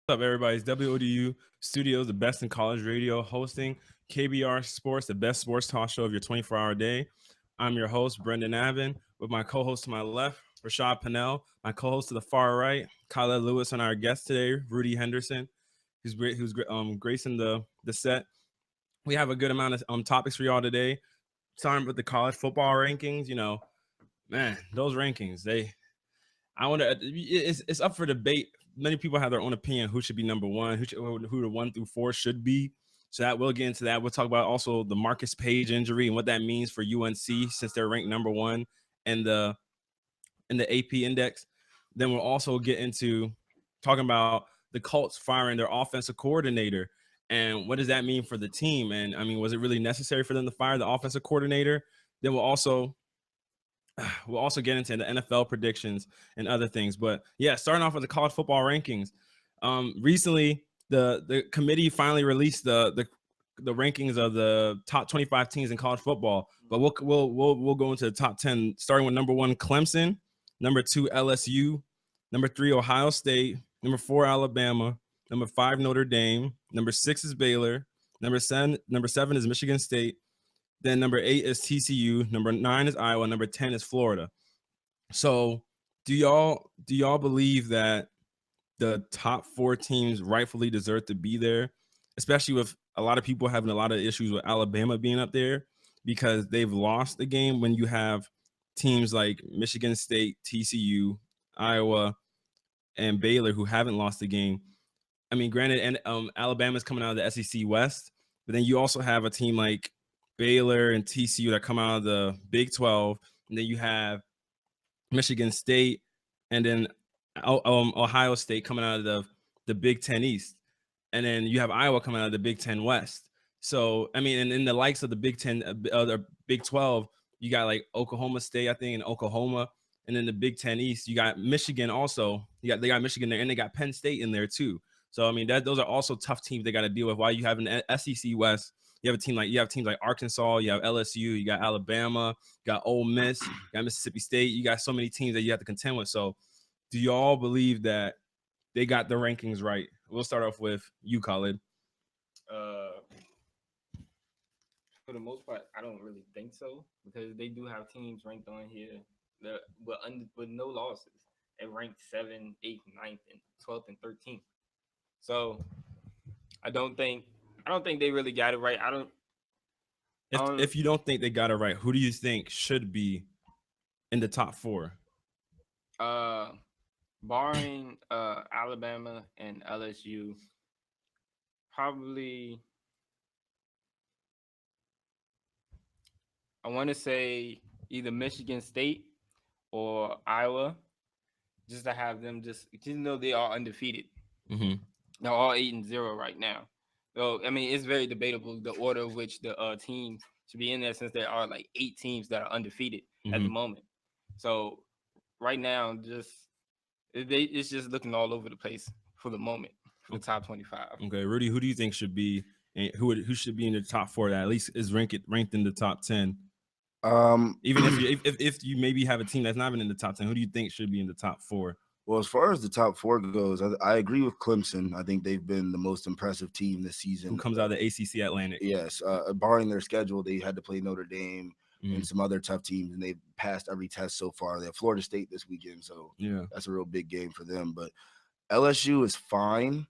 What's up, everybody? It's WODU Studios, the best in college radio, hosting KBR Sports, the best sports talk show of your 24-hour day. I'm your host, Brendan Avin, with my co-host to my left, Rashad Pennell, my co-host to the far right, Kyle Lewis, and our guest today, Rudy Henderson, who's gracing the set. We have a good amount of topics for y'all today. Starting with the college football rankings, man, those rankings, I wonder. It's up for debate. Many people have their own opinion who should be number one, who the 1 through 4 should be. So that we'll get into that. We'll talk about also the Marcus Page injury and what that means for UNC since they're ranked number one in the AP index. Then we'll also get into talking about the Colts firing their offensive coordinator and what does that mean for the team. And I mean, was it really necessary for them to fire the offensive coordinator? Then we'll also get into the NFL predictions and other things. But yeah, starting off with the college football rankings. Recently, the committee finally released the rankings of the top 25 teams in college football. But we'll go into the top 10, starting with number 1 Clemson, number 2 LSU, number 3 Ohio State, number 4 Alabama, number 5 Notre Dame, number 6 is Baylor, number 7 is Michigan State. Then number 8 is TCU. Number 9 is Iowa. Number 10 is Florida. So do y'all believe that the top 4 teams rightfully deserve to be there, especially with a lot of people having a lot of issues with Alabama being up there because they've lost the game when you have teams like Michigan State, TCU, Iowa, and Baylor who haven't lost the game. I mean, granted, and Alabama's coming out of the SEC West, but then you also have a team like Baylor and TCU that come out of the Big 12, and then you have Michigan State, and then Ohio State coming out of the Big 10 East, and then you have Iowa coming out of the Big 10 West. So I mean, and in the likes of the Big 10, the Big 12, you got like Oklahoma State, I think, and Oklahoma, and then the Big 10 East, you got Michigan also. They got Michigan there, and they got Penn State in there too. So I mean, those are also tough teams they got to deal with. While you have an SEC West. You have teams like Arkansas, you have LSU, you got Alabama, you got Ole Miss, you got Mississippi State. You got so many teams that you have to contend with. So, do y'all believe that they got the rankings right? We'll start off with you, Khalid. Uh, for the most part, I don't really think so because they do have teams ranked on here that with no losses. They ranked 7th, 8th, 9th, and 12th and 13th. So I don't think they really got it right. If you don't think they got it right, who do you think should be in the top 4? Barring Alabama and LSU, probably I want to say either Michigan State or Iowa, just to have them just though they are undefeated. Mm-hmm. They're all 8-0 right now. So I mean, it's very debatable the order of which the teams should be in there since there are like 8 teams that are undefeated at the moment. So right now, it's just looking all over the place for the moment for the top 25. Okay, Rudy, who do you think should be who should be in the top 4 that at least is ranked in the top 10? Even if you maybe have a team that's not even in the top 10, who do you think should be in the top 4? Well, as far as the top 4 goes, I agree with Clemson. I think they've been the most impressive team this season. Who comes out of the ACC Atlantic? Yes. Barring their schedule, they had to play Notre Dame and some other tough teams, and they've passed every test so far. They have Florida State this weekend, so yeah, that's a real big game for them. But LSU is fine.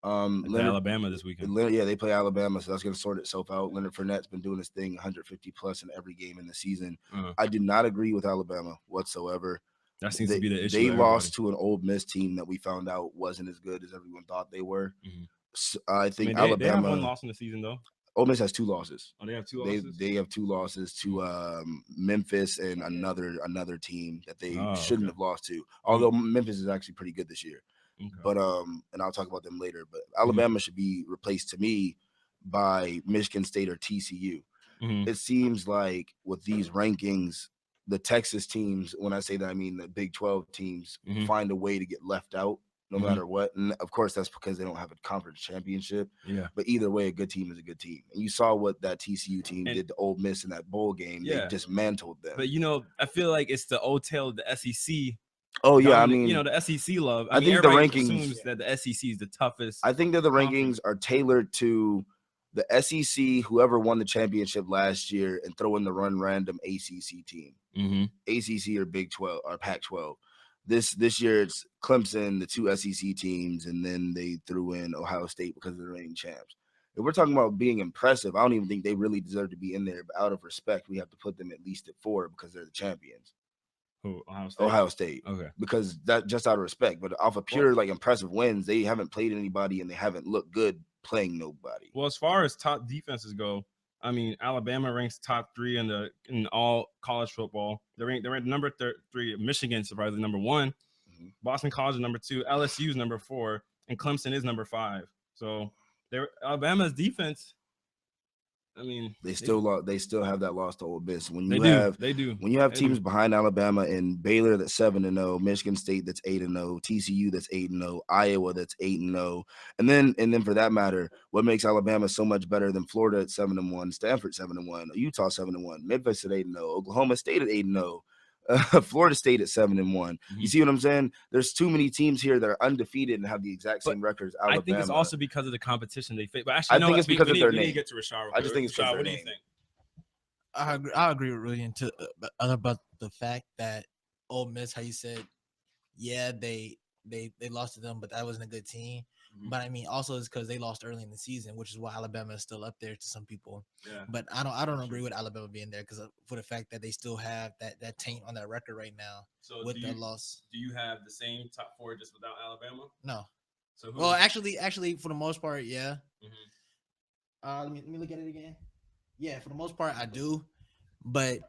Alabama this weekend. Yeah, they play Alabama, so that's going to sort itself out. Leonard Fournette's been doing his thing, 150 plus in every game in the season. I do not agree with Alabama whatsoever. That seems to be the issue. They lost to an Ole Miss team that we found out wasn't as good as everyone thought they were. So I think Alabama. They have one loss in the season though. Ole Miss has 2 losses. Oh, they have 2 losses. They have 2 losses to Memphis and another team that they shouldn't have lost to. Although Memphis is actually pretty good this year. Okay. But and I'll talk about them later. But Alabama should be replaced to me by Michigan State or TCU. It seems like with these rankings, the Texas teams, when I say that, I mean the Big 12 teams, find a way to get left out no matter what. And of course, that's because they don't have a conference championship. Yeah. But either way, a good team is a good team. And you saw what that TCU team did to Ole Miss in that bowl game. Yeah. They dismantled them. But, I feel like it's the old tale of the SEC Oh yeah, I mean, the SEC love. I think the rankings assumes that the SEC is the toughest. I think that the rankings are tailored to the SEC, whoever won the championship last year, and throw in the random ACC team, ACC or Big 12 or Pac-12. This year it's Clemson, the two SEC teams, and then they threw in Ohio State because of the reigning champs. If we're talking about being impressive, I don't even think they really deserve to be in there. But out of respect, we have to put them at least at 4 because they're the champions. Who, Ohio State? Ohio State. Okay. Because that just out of respect. But off of pure impressive wins, they haven't played anybody and they haven't looked good playing nobody. Well, as far as top defenses go, I mean, Alabama ranks top 3 in all college football. They're ranked number 3. Michigan surprisingly number 1. Boston College is number 2. LSU is number 4, and Clemson is number 5. So Alabama's defense. I mean, they still have that loss to Ole Miss. When you have teams behind Alabama and Baylor that's 7-0, Michigan State that's 8-0, TCU that's 8-0, Iowa that's 8-0, and then for that matter, what makes Alabama so much better than Florida at 7-1, Stanford 7-1, Utah 7-1, Memphis at 8-0, Oklahoma State at 8-0. Florida State at 7-1. You see what I'm saying? There's too many teams here that are undefeated and have the exact same records. Alabama. I think it's also because of the competition they face. But actually, I think it's because of their name. Get to Rashad. I just think it's because Rashad, what do you think? I agree with Rudy about the fact that Ole Miss, how you said, yeah, they lost to them, but that wasn't a good team. But I mean, also it's because they lost early in the season, which is why Alabama is still up there to some people. Yeah. But I don't agree with Alabama being there because for the fact that they still have that taint on that record right now with their loss. Do you have the same top 4 just without Alabama? No. So actually, for the most part, yeah. Let me look at it again. Yeah, for the most part, I do, but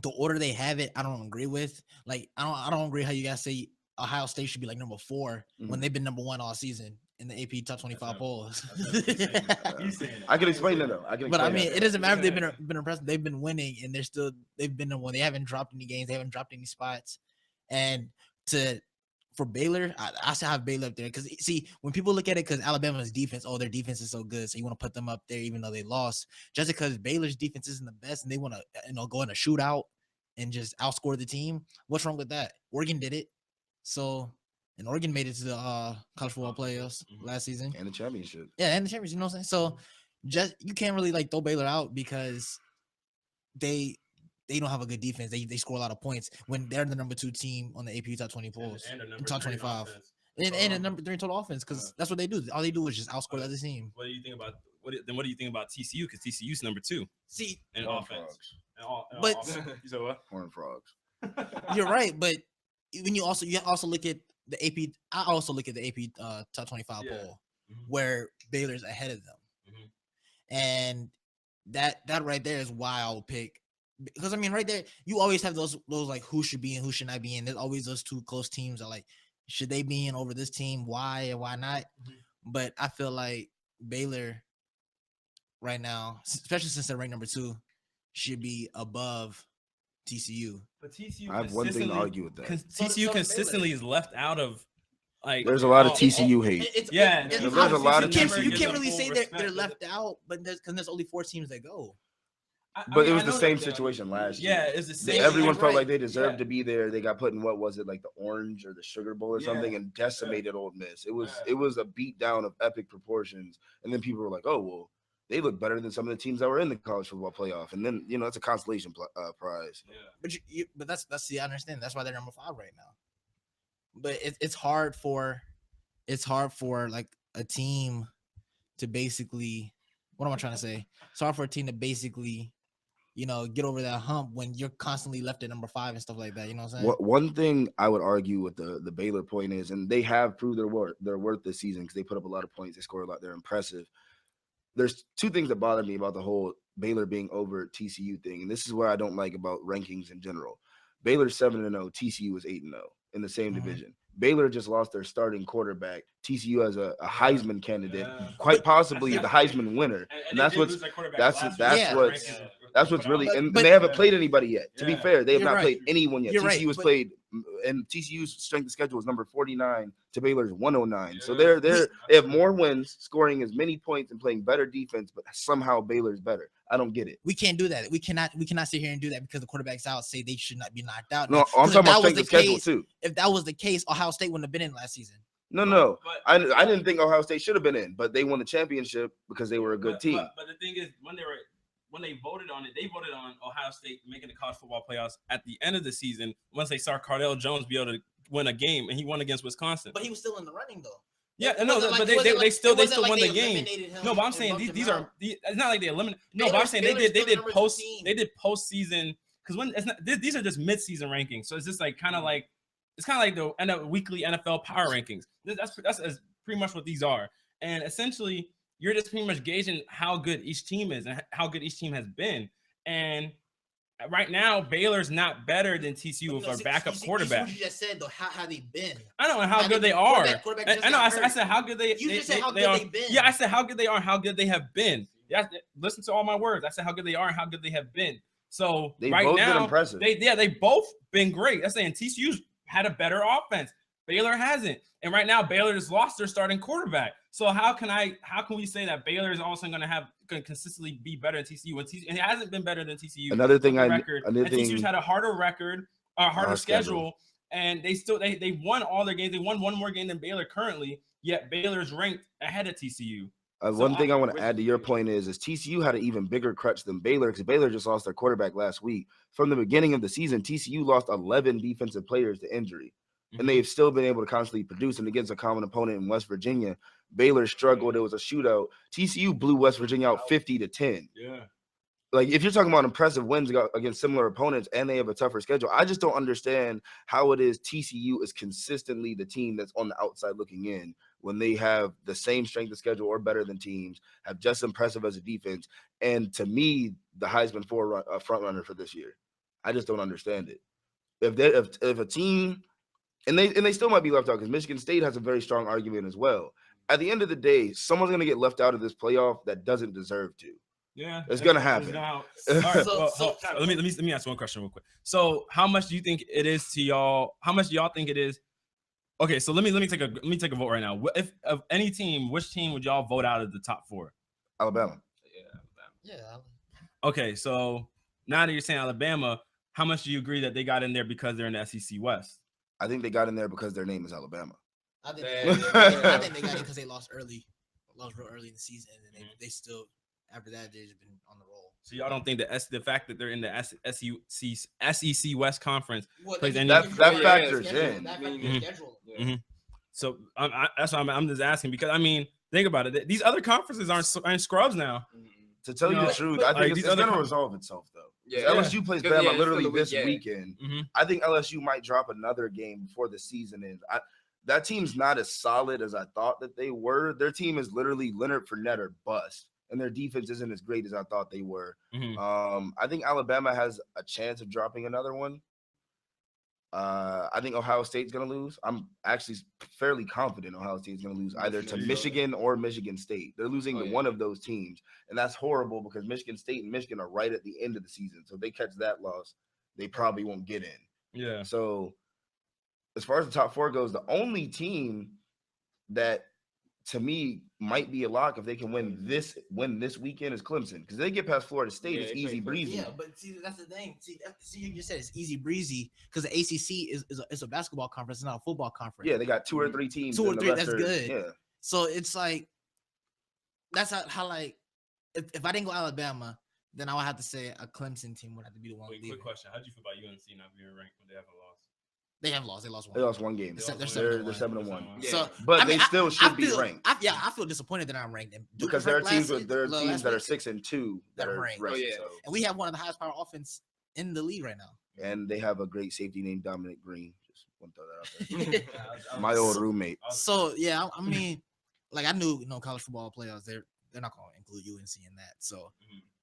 the order they have it, I don't agree with. Like, I don't agree how you guys say Ohio State should be like number 4 when they've been number 1 all season in the AP top 25 polls. I can explain that though. But I mean, it doesn't matter if they've been impressive. They've been winning, and they've been number 1. They haven't dropped any games. They haven't dropped any spots. And for Baylor, I still have Baylor up there because see, when people look at it, because Alabama's defense, their defense is so good, so you want to put them up there even though they lost, just because Baylor's defense isn't the best, and they want to go in a shootout and just outscore the team. What's wrong with that? Oregon did it. So, and Oregon made it to the college football playoffs last season. And the championship. Yeah, and the championship, you know what I'm saying? So, you can't really, throw Baylor out because they don't have a good defense. They score a lot of points when they're the number 2 team on the AP top 20 polls. And top 25. And the number 3 total offense because that's what they do. All they do is just outscore the other team. What do you think about what do you think about TCU? Because TCU's number 2. See, in offense. You said what? Horned Frogs. You're right, but when you also look at the AP, I also look at the AP top 25 poll where Baylor's ahead of them, and that right there is why I will pick, because I mean right there you always have those like who should be and who should not be in. There's always those 2 close teams are like, should they be in over this team? Why and why not? But I feel like Baylor right now, especially since they're ranked number 2, should be above TCU. But TCU, I have one thing to argue with that. TCU consistently is left out of there's a lot of TCU hate. There's a lot of TCU. You can't really say they're left out, but there's only 4 teams that go. But it was the same situation last year. Yeah, it's the same. Everyone felt like they deserved to be there. They got put in what was it, like the Orange or the Sugar Bowl or something, and decimated Ole Miss. It was a beat down of epic proportions. And then people were like, oh well, they look better than some of the teams that were in the college football playoff. And then it's a consolation prize. Yeah. But that's I understand. That's why they're number 5 right now. But it's hard for like a team to basically, what am I trying to say? It's hard for a team to basically, get over that hump when you're constantly left at number 5 and stuff like that. You know what I'm saying? One thing I would argue with the Baylor point is, and they have proved their worth this season because they put up a lot of points, they score a lot, they're impressive. There's 2 things that bother me about the whole Baylor being over TCU thing, and this is what I don't like about rankings in general. Baylor's 7-0, TCU is 8-0 in the same division. Baylor just lost their starting quarterback. TCU has a Heisman candidate, quite possibly the Heisman winner, and that's what's really. And they haven't played anybody yet. To be fair, they have not played anyone yet. TCU has played and TCU's strength of schedule is number 49 to Baylor's 109. Yeah. So they have more wins, scoring as many points and playing better defense, but somehow Baylor's better. I don't get it. We can't do that. We cannot sit here and do that because the quarterback's out. Say they should not be knocked out. No, I'm talking about strength of schedule too. If that was the case, Ohio State wouldn't have been in last season. No. I didn't think Ohio State should have been in, but they won the championship because they were a good team. But the thing is, when they voted on it, they voted on Ohio State making the college football playoffs at the end of the season once they saw Cardale Jones be able to win a game, and he won against Wisconsin. But he was still in the running though. Yeah, no, but they still won the game. No, but I'm saying these are it's not like they eliminated. No, but I'm saying they did postseason because these are just midseason rankings, so it's just like kind of like the weekly NFL power rankings. That's pretty much what these are, and essentially you're just pretty much gauging how good each team is and how good each team has been. And right now, Baylor's not better than TCU with our backup quarterback. What you just said though, how have they been? I don't know how good they are. I know. I said how good they. You just said how good they've been. Yeah, I said how good they are and how good they have been. Yeah, listen to all my words. I said how good they are and how good they have been. So they right both now, been impressive. They both been great. I'm saying TCU's had a better offense. Baylor hasn't. And right now, Baylor just lost their starting quarterback. So how can we say that Baylor is also going to consistently be better than TCU? And it hasn't been better than TCU. TCU's had a harder record, a harder schedule, and they won all their games. They won one more game than Baylor currently. Yet Baylor's ranked ahead of TCU. One thing I want to add to your point is TCU had an even bigger crutch than Baylor because Baylor just lost their quarterback last week. From the beginning of the season, TCU lost 11 defensive players to injury. And they've still been able to constantly produce. And against a common opponent in West Virginia, Baylor struggled. It was a shootout. TCU blew West Virginia out 50-10. Yeah. Like, if you're talking about impressive wins against similar opponents and they have a tougher schedule, I just don't understand how it is TCU is consistently the team that's on the outside looking in when they have the same strength of schedule or better than teams, have just impressive as a defense. And to me, the Heisman front runner for this year. I just don't understand it. If a team – and they still might be left out because Michigan State has a very strong argument as well. At the end of the day, someone's going to get left out of this playoff that doesn't deserve to. Yeah, it's going to happen. All right, let me ask one question real quick. So, how much do you think it is to y'all? How much do y'all think it is? Okay, so let me take a vote right now. If of any team, which team would y'all vote out of the top 4? Alabama. Yeah. Okay, so now that you're saying Alabama, how much do you agree that they got in there because they're in the SEC West? I think they got in there because their name is Alabama. I think they got in because they lost real early in the season, and they still after that they've been on the roll. So y'all don't think the fact that they're in the SEC West Conference plays any that factors in. Mm-hmm. So that's why I'm just asking because I mean think about it. These other conferences aren't scrubs now. To tell you the truth, I think it's going to resolve itself though. Yeah, LSU plays Bama literally this weekend. Mm-hmm. I think LSU might drop another game before the season ends. That team's not as solid as I thought that they were. Their team is literally Leonard Fournette or bust, and their defense isn't as great as I thought they were. Mm-hmm. I think Alabama has a chance of dropping another one. I think Ohio State's going to lose. I'm actually fairly confident Ohio State's going to lose either to Michigan or Michigan State. They're losing to one of those teams, and that's horrible because Michigan State and Michigan are right at the end of the season. So if they catch that loss, they probably won't get in. Yeah. So as far as the top 4 goes, the only team that to me might be a lock if they can win this weekend is Clemson because they get past Florida State. It's easy breezy. Yeah, but see that's the thing. See you just said it's easy breezy because the ACC is a basketball conference, not a football conference. Yeah, they got 2 or 3 teams. 2 or 3. That's good. Yeah. So it's like that's how like if I didn't go Alabama, then I would have to say a Clemson team would have to be the one. Wait, quick question: how do you feel about UNC not being ranked when they haven't lost? They have lost. They lost one. They lost one game. They're 7-1. Yeah. So, but they still should be ranked. I feel disappointed that I'm ranked because there are teams that are 6-2 that are ranked. So. And we have one of the highest power offense in the league right now. And they have a great safety named Dominic Green. Just want to throw that out there. My old roommate. So yeah, I mean, like I knew college football players. They're not going to include UNC in that. So.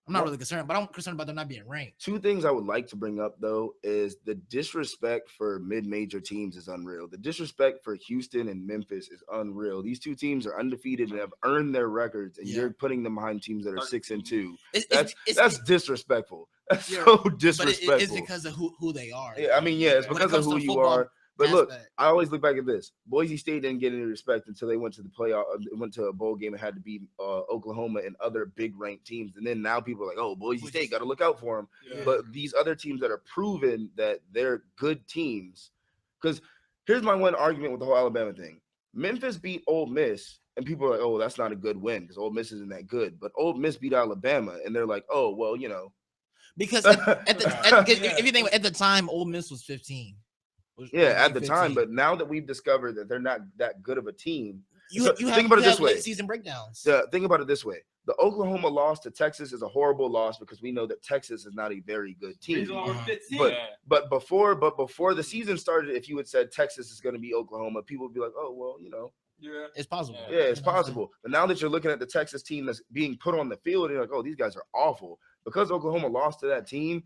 I'm not really concerned, but I'm concerned about them not being ranked. 2 things I would like to bring up, though, is the disrespect for mid-major teams is unreal. The disrespect for Houston and Memphis is unreal. These 2 teams are undefeated and have earned their records, and you're putting them behind teams that are 6-2. That's disrespectful. That's so disrespectful. But it's because of who they are. Yeah, I mean, yeah, it's because of who you are. But look, I always look back at this. Boise State didn't get any respect until they went to the playoff, went to a bowl game and had to beat Oklahoma and other big ranked teams. And then now people are like, oh, Boise State, got to look out for them. Yeah. But these other teams that are proven that they're good teams, because here's my one argument with the whole Alabama thing. Memphis beat Ole Miss, and people are like, oh, that's not a good win because Ole Miss isn't that good. But Ole Miss beat Alabama, and they're like, oh, well, you know. Because if you think at the time, Ole Miss was 15. At the time, but now that we've discovered that they're not that good of a team, think about it this way. Season breakdowns. Think about it this way. The Oklahoma loss to Texas is a horrible loss because we know that Texas is not a very good team. But before the season started, if you had said Texas is going to be Oklahoma, people would be like, oh, well, you know. Yeah, it's possible. Yeah, it's possible. But now that you're looking at the Texas team that's being put on the field, you're like, oh, these guys are awful. Because Oklahoma lost to that team,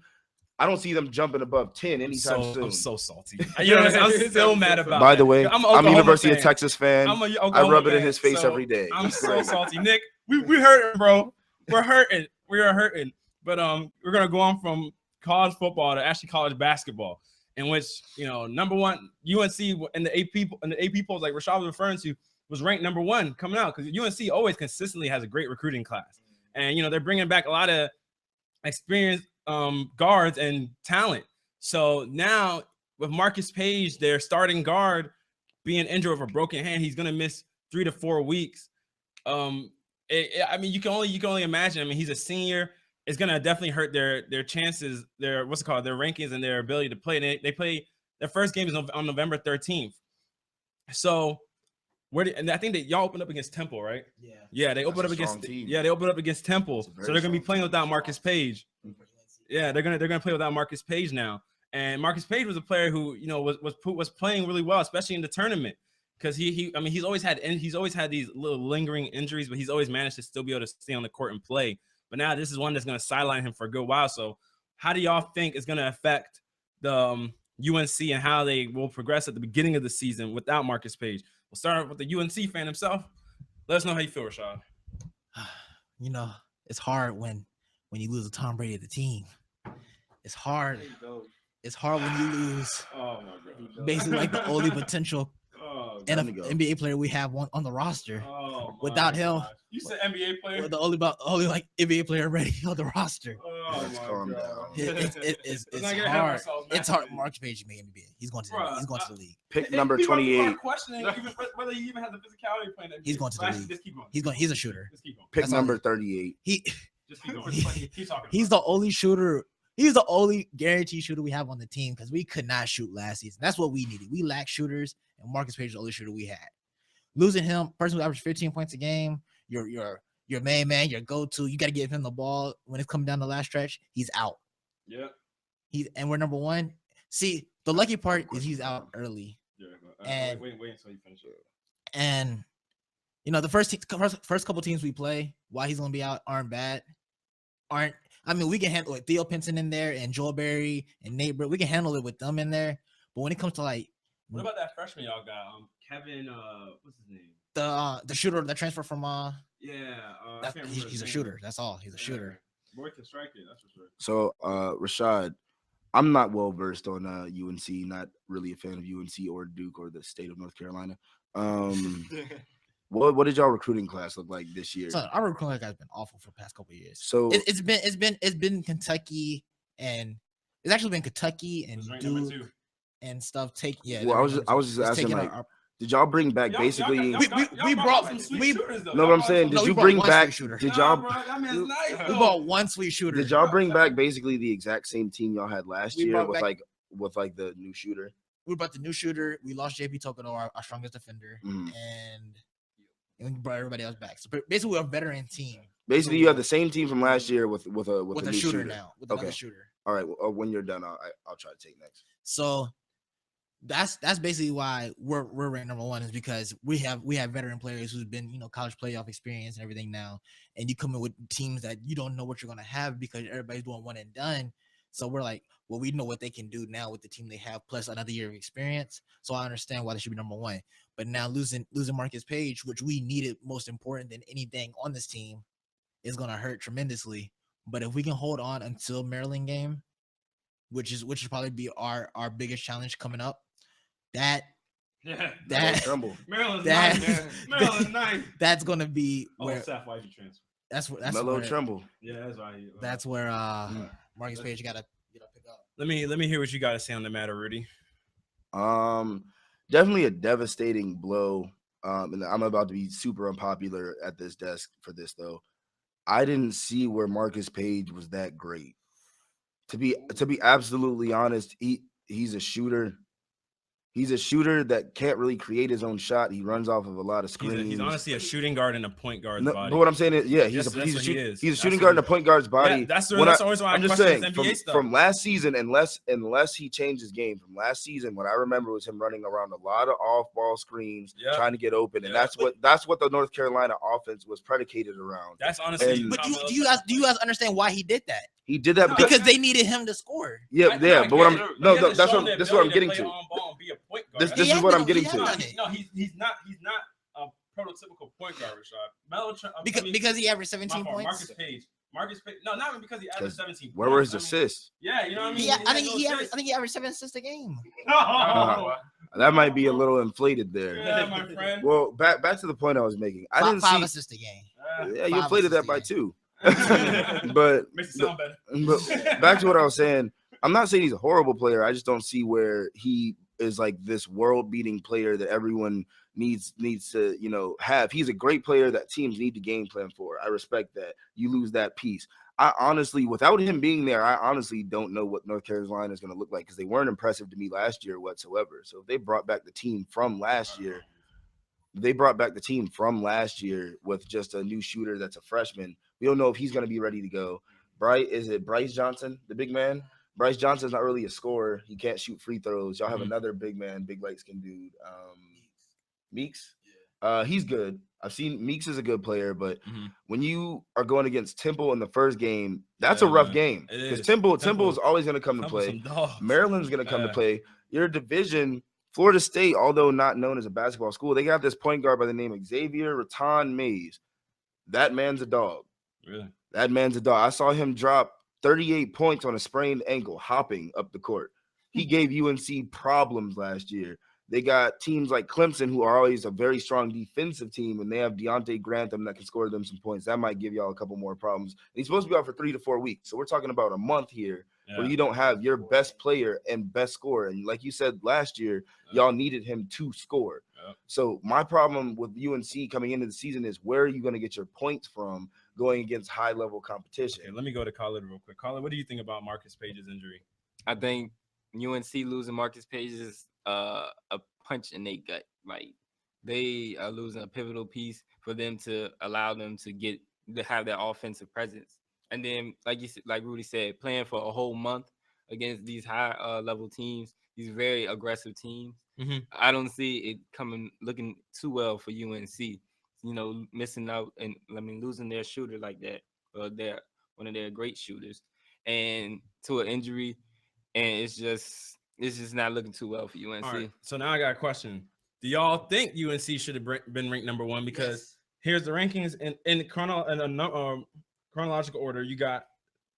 I don't see them jumping above 10 anytime soon. I'm so salty. You know what I'm saying? I'm so mad about By the way, I'm a University of Texas fan. I rub it in his face every day. I'm so salty. Nick, we hurting, bro. We're hurting. We are hurting. But we're going to go on from college football to actually college basketball, in which, you know, number one, UNC in the AP polls, like Rashad was referring to, was ranked number one coming out because UNC always consistently has a great recruiting class. And, you know, they're bringing back a lot of experienced guards and talent. So now with Marcus Page, their starting guard, being injured with a broken hand, he's going to miss 3 to 4 weeks. I mean, you can only imagine. I mean, he's a senior. It's going to definitely hurt their chances, their rankings and their ability to play. They play their first game is on November 13th. So and I think that y'all opened up against Temple, right? Yeah, they opened up against Temple. So they're going to be playing without Marcus Page. Yeah, they're gonna play without Marcus Page now. And Marcus Page was a player who, you know, was playing really well, especially in the tournament, because he's always had these little lingering injuries, but he's always managed to still be able to stay on the court and play. But now this is one that's gonna sideline him for a good while. So how do y'all think it's gonna affect the UNC and how they will progress at the beginning of the season without Marcus Page? We'll start with the UNC fan himself. Let us know how you feel, Rashad. You know, it's hard when you lose a Tom Brady of the team. It's hard. It's hard when you lose. Oh my God. Basically, like the only potential NBA player we have on the roster. Without him, you said NBA player. The only like NBA player already on the roster. Let's calm down. It's hard. It's hard. Marcus Page made NBA. He's going to the league. Pick number 28. Questioning whether he even has the physicality playing that. He's going to the league. Just keep going. He's a shooter. Pick number 38. Just keep going. Keep talking. He's the only shooter. He's the only guaranteed shooter we have on the team because we could not shoot last season. That's what we needed. We lack shooters, and Marcus Page is the only shooter we had. Losing him, person who averaged 15 points a game, your main man, your go-to. You got to give him the ball when it's coming down the last stretch. He's out. Yeah. And we're number one. See, the lucky part is he's out early. Yeah. And wait until you finish it. And you know, the first couple teams we play, why he's gonna be out aren't bad. I mean, we can handle it. Theo Pinson in there and Joel Berry and Nate Britt. We can handle it with them in there. But when it comes to like, what about that freshman y'all got? Kevin, what's his name? The shooter that transferred from he's a shooter. That's all. He's a shooter. Boy can strike it. That's for sure. So, Rashad, I'm not well versed on UNC. Not really a fan of UNC or Duke or the state of North Carolina. What did y'all recruiting class look like this year? So our recruiting class has been awful for the past couple of years. So it's been Kentucky, and it's actually been Kentucky and Duke and stuff. Well, I was just asking, like, did y'all bring back basically? We brought some sweet shooters. No, what I'm saying, did you bring back? Did y'all? We brought one sweet shooter. Did y'all bring back basically the exact same team y'all had last year with the new shooter? We brought the new shooter. We lost JP Tokono, our strongest defender, and we brought everybody else back. So basically, we're a veteran team. Basically, you have the same team from last year with a shooter now. With another shooter. All right. Well, when you're done, I'll try to take next. So that's basically why we're ranked number one, is because we have veteran players who's been, you know, college playoff experience and everything now, and you come in with teams that you don't know what you're gonna have because everybody's doing one and done. So we're like, well, we know what they can do now with the team they have, plus another year of experience. So I understand why they should be number one. But now losing Marcus Page, which we needed most important than anything on this team, is gonna hurt tremendously. But if we can hold on until Maryland game, which is probably be our biggest challenge coming up, Maryland's nice. That's gonna be where. Seth, why'd you transfer? That's Melo where, Trimble. Yeah, that's right. That's where Marcus Page gotta pick up. Let me hear what you got to say on the matter, Rudy. Definitely a devastating blow. And I'm about to be super unpopular at this desk for this though. I didn't see where Marcus Page was that great. To be absolutely honest, he's a shooter. He's a shooter that can't really create his own shot. He runs off of a lot of screens. He's honestly a shooting guard in a point guard's body. But what I'm saying is, yeah, he's a shooting guard in a point guard's body. Yeah, that's always why I'm just saying from last season, unless he changed his game from last season, what I remember was him running around a lot of off-ball screens, trying to get open, and that's what the North Carolina offense was predicated around. That's honestly. But do you guys understand why he did that? He did that because they needed him to score. Yeah. But this is what I'm getting to. This is what I'm getting to. No, he's not a prototypical point guard, Rashad. Because he averaged 17 points. Marcus Page. No, not even because he averaged 17 Where were his assists? Yeah, you know what I mean? I think he averaged 7 assists a game. That might be a little inflated there. Yeah, my friend. Well, back to the point I was making. I didn't see 5 assists a game. Yeah, you inflated that by 2. but back to what I was saying. I'm not saying he's a horrible player. I just don't see where he is like this world-beating player that everyone needs to have. He's a great player that teams need to game plan for. I respect that. You lose that piece. I honestly, without him being there, I honestly don't know what North Carolina is going to look like because they weren't impressive to me last year whatsoever. So if they brought back the team from last year, with just a new shooter that's a freshman. We don't know if he's going to be ready to go. Bryce Johnson, the big man? Bryce Johnson's not really a scorer. He can't shoot free throws. Y'all have another big man, big light-skinned dude. Meeks? Yeah. He's good. I've seen Meeks is a good player, but when you are going against Temple in the first game, that's a rough game. Because Temple is always going to come to play. Maryland's going to come to play. Your division, Florida State, although not known as a basketball school, they got this point guard by the name of Xavier Raton Mays. That man's a dog. Really? That man's a dog. I saw him drop 38 points on a sprained ankle, hopping up the court. He gave UNC problems last year. They got teams like Clemson, who are always a very strong defensive team, and they have Deontay Grantham that can score them some points. That might give y'all a couple more problems. And he's supposed to be out for 3 to 4 weeks. So we're talking about a month here where you don't have your best player and best scorer. And like you said last year, y'all needed him to score. So my problem with UNC coming into the season is where are you going to get your points from going against high-level competition? Okay, let me go to Khalid real quick. Khalid, what do you think about Marcus Page's injury? I think UNC losing Marcus Page is a punch in their gut. Like, they are losing a pivotal piece for them to allow them to have that offensive presence. And then, like Rudy said, playing for a whole month against these high level teams, these very aggressive teams, I don't see it looking too well for UNC. Missing out and losing their shooter like that. They're one of their great shooters, and to an injury, and it's just not looking too well for UNC. All right, so now I got a question. Do y'all think UNC should have been ranked number 1? Because here's the rankings in chronological order. You got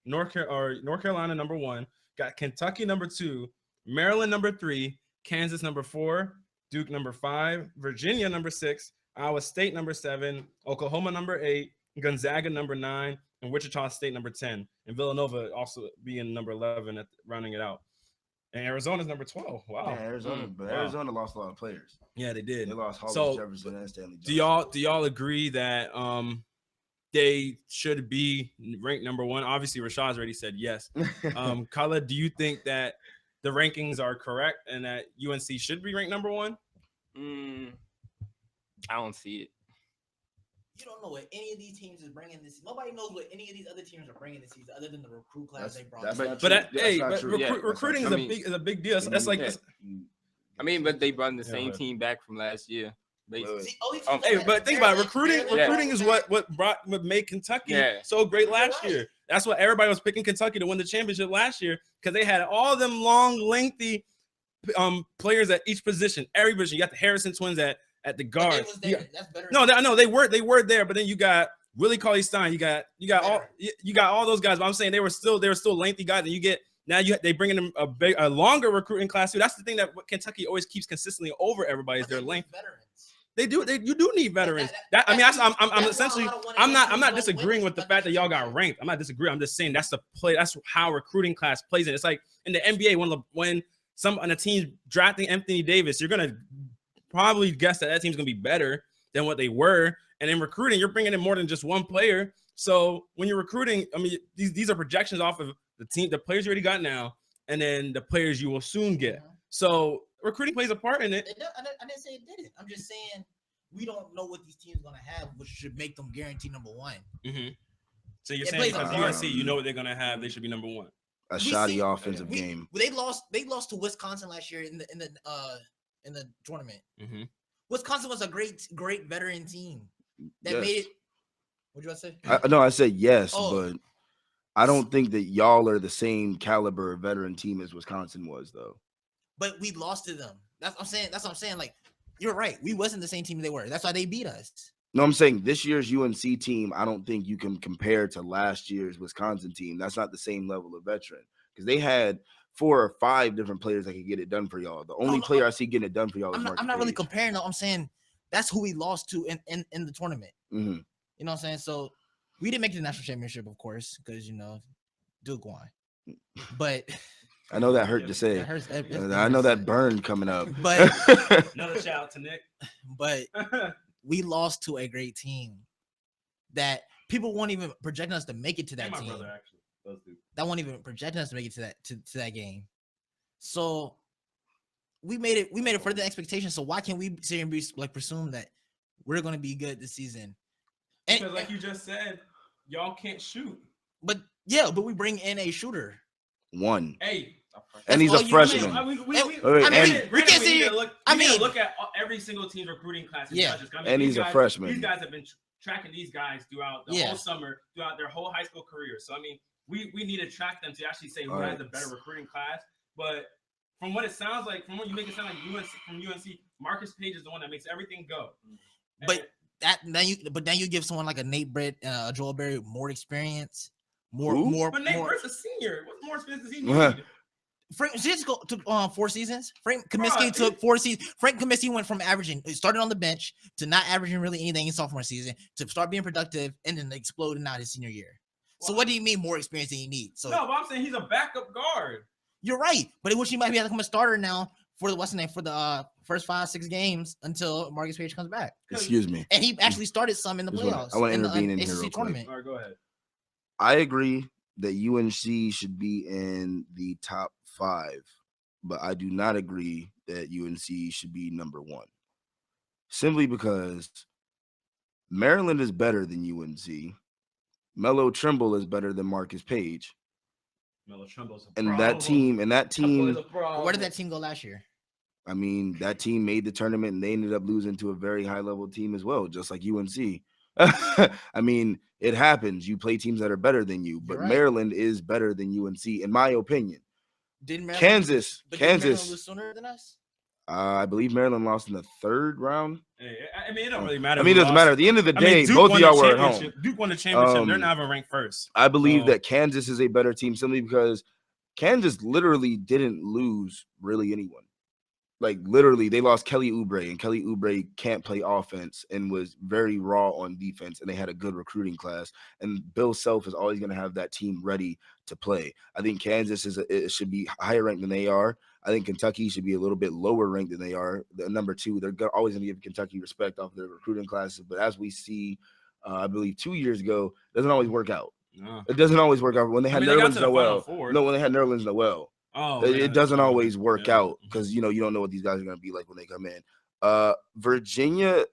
North Carolina number 1, got Kentucky number 2, Maryland number 3, Kansas number 4, Duke number 5, Virginia number 6, Iowa State number 7, Oklahoma number 8, Gonzaga number 9, and Wichita State number 10, and Villanova also being number 11 rounding it out. And Arizona's number 12. Wow. Yeah, Arizona lost a lot of players. Yeah, they did. They lost Hollis Jefferson and Stanley Johnson. Do y'all agree that they should be ranked number 1? Obviously, Rashad's already said yes. Khalid, do you think that the rankings are correct and that UNC should be ranked number 1? I don't see it. You don't know what any of these teams is bringing this. Nobody knows what any of these other teams are bringing this season, other than the recruit class they brought. Recruiting is a big deal. That's like. I mean, but they brought the same team back from last year. But think about it. Recruiting is what made Kentucky so great last year. That's what everybody was picking Kentucky to win the championship last year because they had all them long, lengthy players at each position. Every position. You got the Harrison twins at the guard. That's better. No, I know they were there, but then you got Willie Cauley-Stein. You got all those guys. But I'm saying they were still lengthy guys, and you get Now they bring in a longer recruiting class too. That's the thing that Kentucky always keeps consistently over everybody is their length. They do. You do need veterans. I'm essentially. I'm not disagreeing with the fact that y'all got ranked. I'm not disagreeing. I'm just saying that's the play. That's how recruiting class plays it. It's like in the NBA when a team's drafting Anthony Davis, you're gonna probably guess that team's gonna be better than what they were. And in recruiting, you're bringing in more than just one player. So when you're recruiting, I mean, these are projections off of the players you already got now, and then the players you will soon get. Mm-hmm. So recruiting plays a part in it. I didn't say it didn't. I'm just saying we don't know what these teams are going to have, which should make them guarantee number one. Mm-hmm. So you're saying because UNC, you know what they're going to have, they should be number one. A shoddy offensive game. They lost to Wisconsin last year in the tournament. Mm-hmm. Wisconsin was a great veteran team that made it. What did you say? I said yes, but I don't think that y'all are the same caliber veteran team as Wisconsin was, though. But we lost to them. That's what I'm saying. Like, you're right. We wasn't the same team they were. That's why they beat us. No, I'm saying this year's UNC team, I don't think you can compare to last year's Wisconsin team. That's not the same level of veteran because they had 4 or 5 different players that could get it done for y'all. The only player I see getting it done for y'all is Marcus I'm not Page. really comparing, though. I'm saying that's who we lost to in the tournament. Mm-hmm. You know what I'm saying? So we didn't make it to the national championship, of course, because, Duke won. But I know that hurt to say. I know that burn coming up. But another shout out to Nick. But we lost to a great team that people won't even project us to make it to that team. Brother, actually. Those two. That won't even project us to make it to that game. So we made it further than expectations. So why can't we sit here and be like presume that we're going to be good this season? Because like you just said, y'all can't shoot. But we bring in a shooter. One. Hey. And he's a freshman. We can't see. We need to look at every single team's recruiting class. Yeah. And he's a freshman. These guys have been tracking these guys throughout the whole summer, throughout their whole high school career. So, I mean, we need to track them to actually say who has a better recruiting class. But from what it sounds like, from what you make it sound like UNC, Marcus Page is the one that makes everything go. But then you give someone like a Nate Britt, Joel Berry more experience. More. But Nate Britt's a senior. What's more experience does he need? Frank took 4 seasons. Frank Kaminsky took 4 seasons. Frank Kaminsky went from started on the bench to not averaging really anything in sophomore season to start being productive and then exploding out his senior year. Well, so what do you mean more experience than you need? So no, but I'm saying he's a backup guard. You're right, but it he might be able to become a starter now for the first 5-6 games until Marcus Page comes back. Excuse me. And he actually started some in the playoffs. I want to intervene in here real tournament. All right, go ahead. I agree that UNC should be in the top 5, but I do not agree that UNC should be number 1. Simply because Maryland is better than UNC. Melo Trimble is better than Marcus Page. Melo Trimble's a and problem. that team. Where did that team go last year? I mean, that team made the tournament and they ended up losing to a very high level team as well, just like UNC. I mean, it happens. You play teams that are better than you, but Maryland is better than UNC, in my opinion. Kansas lose sooner than us? I believe Maryland lost in the 3rd round. I mean, it don't really matter. I mean, it doesn't matter. At the end of the day, both of y'all were at home. Duke won the championship. They're not even ranked first. I believe that Kansas is a better team simply because Kansas literally didn't lose really anyone. Like, literally, they lost Kelly Oubre, and Kelly Oubre can't play offense and was very raw on defense, and they had a good recruiting class. And Bill Self is always going to have that team ready to play. I think Kansas should be higher ranked than they are. I think Kentucky should be a little bit lower ranked than they are. The number 2, they're always going to give Kentucky respect off their recruiting classes. But as we see, I believe 2 years ago, it doesn't always work out. No. It doesn't always work out. When they had Nerlens Noel. No, when they had Nerlens Noel. It doesn't always work out because, you don't know what these guys are going to be like when they come in. Virginia,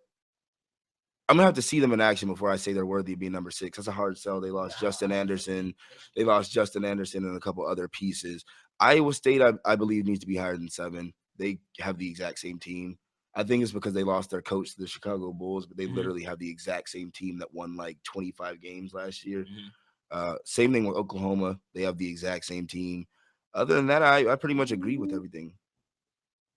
I'm going to have to see them in action before I say they're worthy of being number 6. That's a hard sell. They lost Justin Anderson. They lost Justin Anderson and a couple other pieces. Iowa State, I believe, needs to be higher than 7. They have the exact same team. I think it's because they lost their coach to the Chicago Bulls, but they literally have the exact same team that won like 25 games last year. Same thing with Oklahoma. They have the exact same team. Other than that, I pretty much agree with everything.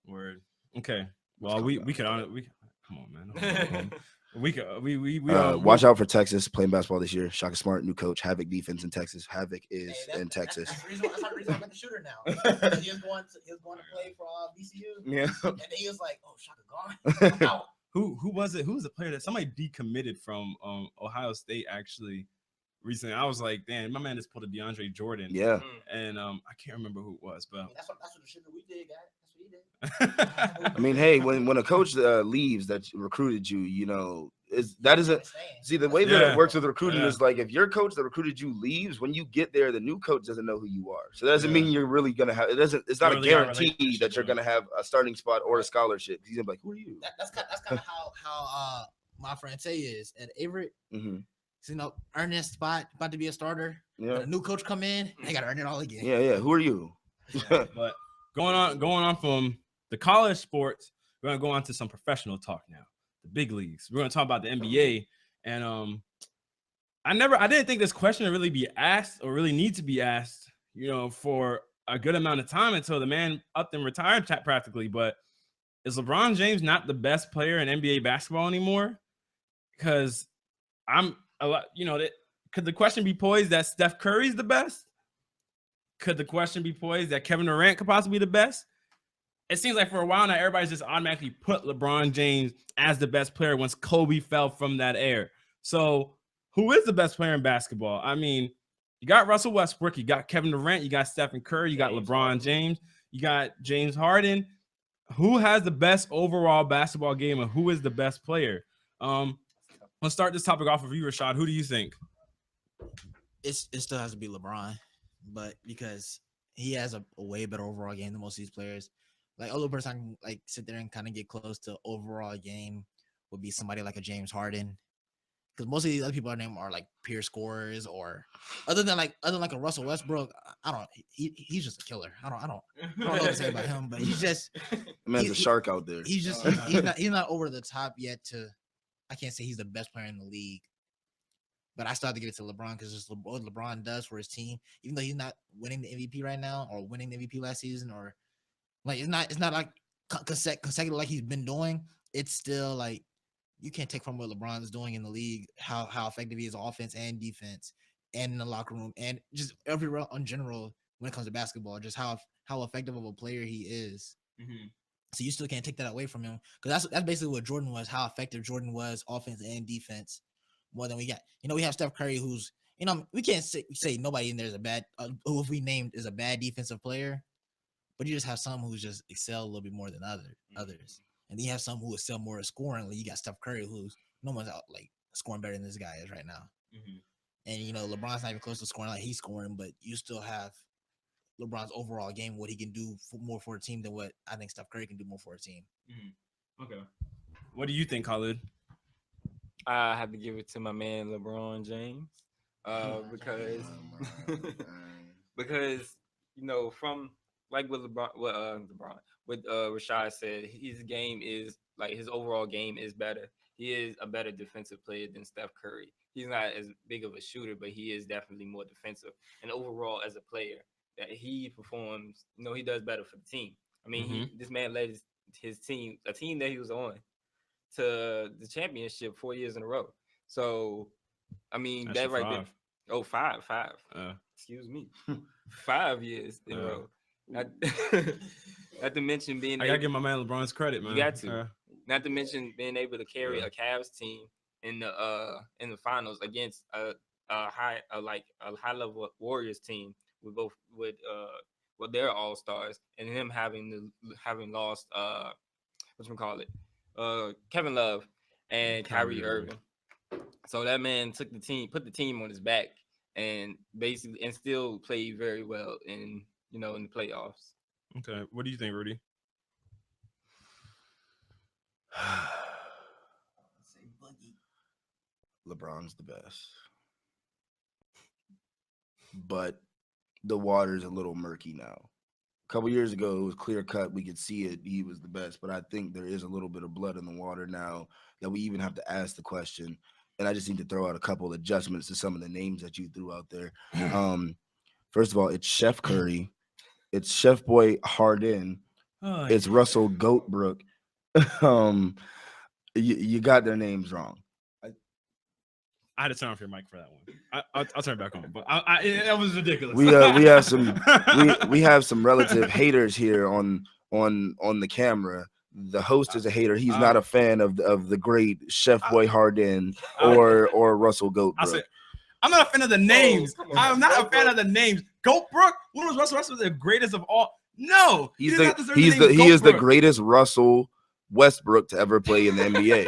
Word. Okay. Well, we could come on, man. Watch out for Texas playing basketball this year. Shaka Smart, new coach. Havoc defense in Texas. Havoc is in Texas. That's the reason why I got the shooter now. He was going to play for VCU. Yeah. And then he was like, "Oh, Shaka gone." Who was it? Who was the player that somebody decommitted from Ohio State actually recently? I was like, damn, my man just pulled a DeAndre Jordan. Yeah. And I can't remember who it was, but that's what the shooter we did, guys. That's what he did. I mean, hey, when a coach leaves that recruited you, you know, that isn't see the way that it works with recruiting is like if your coach that recruited you leaves, when you get there, the new coach doesn't know who you are. So that doesn't mean you're really gonna have it's not a guarantee that you're gonna have a starting spot or a scholarship. He's gonna be like, who are you? That's kind of how my friend Tay is at Averett. Mm-hmm. So, you know, earn this spot, about to be a starter. Yeah. When a new coach come in, they gotta earn it all again. Yeah. Who are you? But going on from the college sports, we're gonna go on to some professional talk now. The big leagues. We're gonna talk about the NBA, and I didn't think this question would really be asked or really need to be asked, you know, for a good amount of time until the man upped and retired practically. But is LeBron James not the best player in NBA basketball anymore? Because could the question be posed that Steph Curry's the best? Could the question be posed that Kevin Durant could possibly be the best? It seems like for a while now, everybody's just automatically put LeBron James as the best player once Kobe fell from that air. So who is the best player in basketball? I mean, you got Russell Westbrook, you got Kevin Durant, you got Stephen Curry, you got LeBron James, you got James Harden. Who has the best overall basketball game and who is the best player? Let's start this topic off with you, Rashad. Who do you think? It still has to be LeBron, but because he has a way better overall game than most of these players. Like, other person I can like sit there and kind of get close to overall game would be somebody like a James Harden, because most of these other people I name are like peer scorers, or other than like a Russell Westbrook. He's just a killer. I don't know what to say about him, but he's just man's a shark out there. He's just he's not over the top yet. I can't say he's the best player in the league, but I still have to give it to LeBron because just what LeBron does for his team, even though he's not winning the MVP right now or winning the MVP last season, or like it's not like consecutive like he's been doing. It's still like you can't take from what LeBron is doing in the league, how effective he is offense and defense and in the locker room and just everywhere in general when it comes to basketball, just how effective of a player he is. Mm-hmm. So you still can't take that away from him, because that's basically what Jordan was, how effective Jordan was offense and defense more than we got. You know, we have Steph Curry, who's, you know, we can't say nobody in there is a bad, who if we named is a bad defensive player, but you just have some who's just excel a little bit more than others. And then you have some who excel more at scoring. Like you got Steph Curry, who's no one's out like scoring better than this guy is right now. Mm-hmm. And, you know, LeBron's not even close to scoring like he's scoring, but you still have LeBron's overall game, what he can do more for a team than what I think Steph Curry can do more for a team. Mm-hmm. Okay. What do you think, Khalid? I have to give it to my man LeBron James because you know, from like what Rashad said, his game is like his overall game is better. He is a better defensive player than Steph Curry. He's not as big of a shooter, but he is definitely more defensive. And overall, as a player, that he performs, you know, he does better for the team. I mean, this man led his team, a team that he was on, to the championship 4 years in a row. So, I mean, that's that right 5. there. Oh, five. Excuse me. 5 years in a row. Not to mention being I gotta give my man LeBron's credit, man. You got to. Not to mention being able to carry a Cavs team in the finals against a high level Warriors team with their all stars, and him having lost Kevin Love and Kyrie Irving. So that man put the team on his back, and still played very well in the playoffs. Okay, what do you think, Rudy? LeBron's the best, but the water's a little murky now. A couple years ago, it was clear cut. We could see it. He was the best, but I think there is a little bit of blood in the water now that we even have to ask the question. And I just need to throw out a couple of adjustments to some of the names that you threw out there. First of all, it's Chef Curry. It's Chef Boy Harden. It's Russell Goatbrook. You got their names wrong. I had to turn off your mic for that one. I'll turn it back on, but that was ridiculous. We have some relative haters here on the camera. The host is a hater. He's not a fan of the great Chef Boy Hardin or Russell Goatbrook. I'm not a fan of the names. I'm not a fan of the names. Goatbrook, when was Russell the greatest of all? No, he is the greatest Russell Westbrook to ever play in the NBA.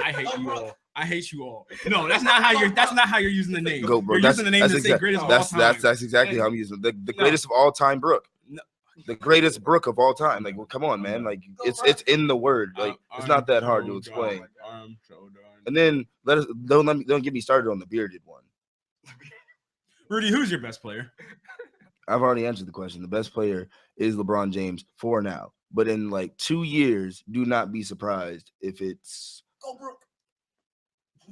I hate you all. No, that's not how you're using the name. Goatbrook. You're using the name to say greatest of all time. That's exactly how I'm using the greatest of all time Brook. No. The greatest Brook of all time. Like, well, come on, man. Like, it's in the word. Like, it's not that hard to explain. And then don't get me started on the bearded one. Rudy, who's your best player? I've already answered the question. The best player is LeBron James for now. But in like 2 years, do not be surprised if it's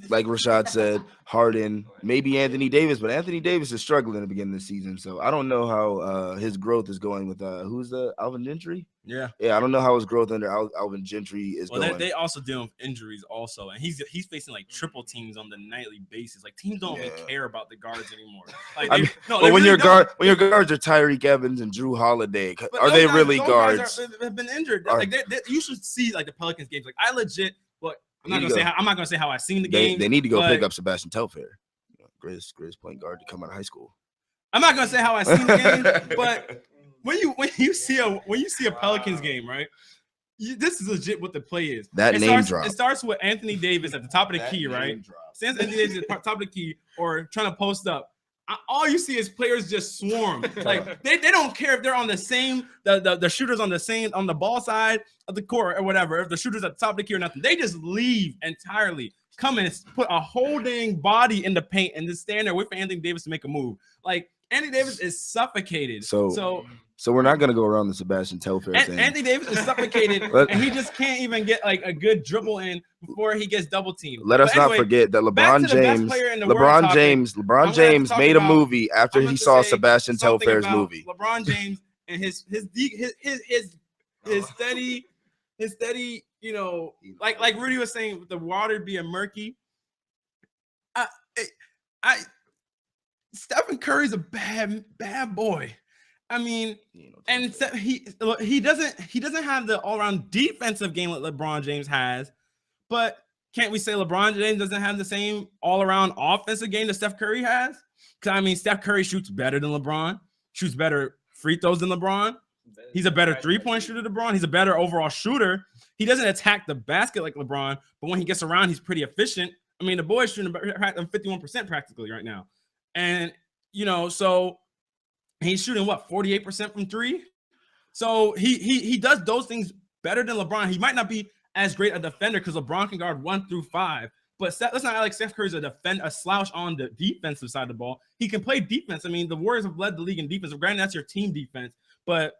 like Rashad said, Harden, maybe Anthony Davis, but Anthony Davis is struggling at the beginning of the season. So I don't know how his growth is going with who's Alvin Gentry? Yeah, I don't know how his growth under Alvin Gentry is going. They also dealing with injuries also, and he's facing like triple teams on the nightly basis. Like teams don't even care about the guards anymore. Like when your guards are Tyreek Evans and Drew Holiday, are they really guards? Have been injured. Like you should see like the Pelicans games. Like I legit. I'm not gonna say how I seen the game. They need to go pick up Sebastian Telfair, greatest point guard to come out of high school. I'm not gonna say how I seen the game, but when you see a Pelicans game, right? This is legit what the play is. It starts with Anthony Davis at the top of the key, right? Stands Anthony Davis at the top of the key or trying to post up. All you see is players just swarm. Like they don't care if they're on the same the shooters on the ball side of the court or whatever. If the shooters at the top of the key or nothing, they just leave entirely. Come and put a whole dang body in the paint and just stand there wait for Anthony Davis to make a move. Like Anthony Davis is suffocated. So we're not gonna go around the Sebastian Telfair thing. Anthony Davis is suffocated, and he just can't even get like a good dribble in before he gets double teamed. Let us not forget that LeBron James made a movie after he saw Sebastian Telfair's movie. LeBron James and his steady, you know, like Rudy was saying, with the water being murky. Stephen Curry's a bad boy. I mean, and he doesn't have the all-around defensive game that LeBron James has, but can't we say LeBron James doesn't have the same all-around offensive game that Steph Curry has? Because I mean, Steph Curry shoots better than LeBron, shoots better free throws than LeBron. He's a better three-point shooter than LeBron. He's a better overall shooter. He doesn't attack the basket like LeBron, but when he gets around, he's pretty efficient. I mean, the boy's shooting 51% practically right now, and you know, so. He's shooting 48% from three. So he does those things better than LeBron. He might not be as great a defender because LeBron can guard 1 through 5. But let's not like Steph Curry's a slouch on the defensive side of the ball. He can play defense. I mean, the Warriors have led the league in defense. Granted, that's your team defense, but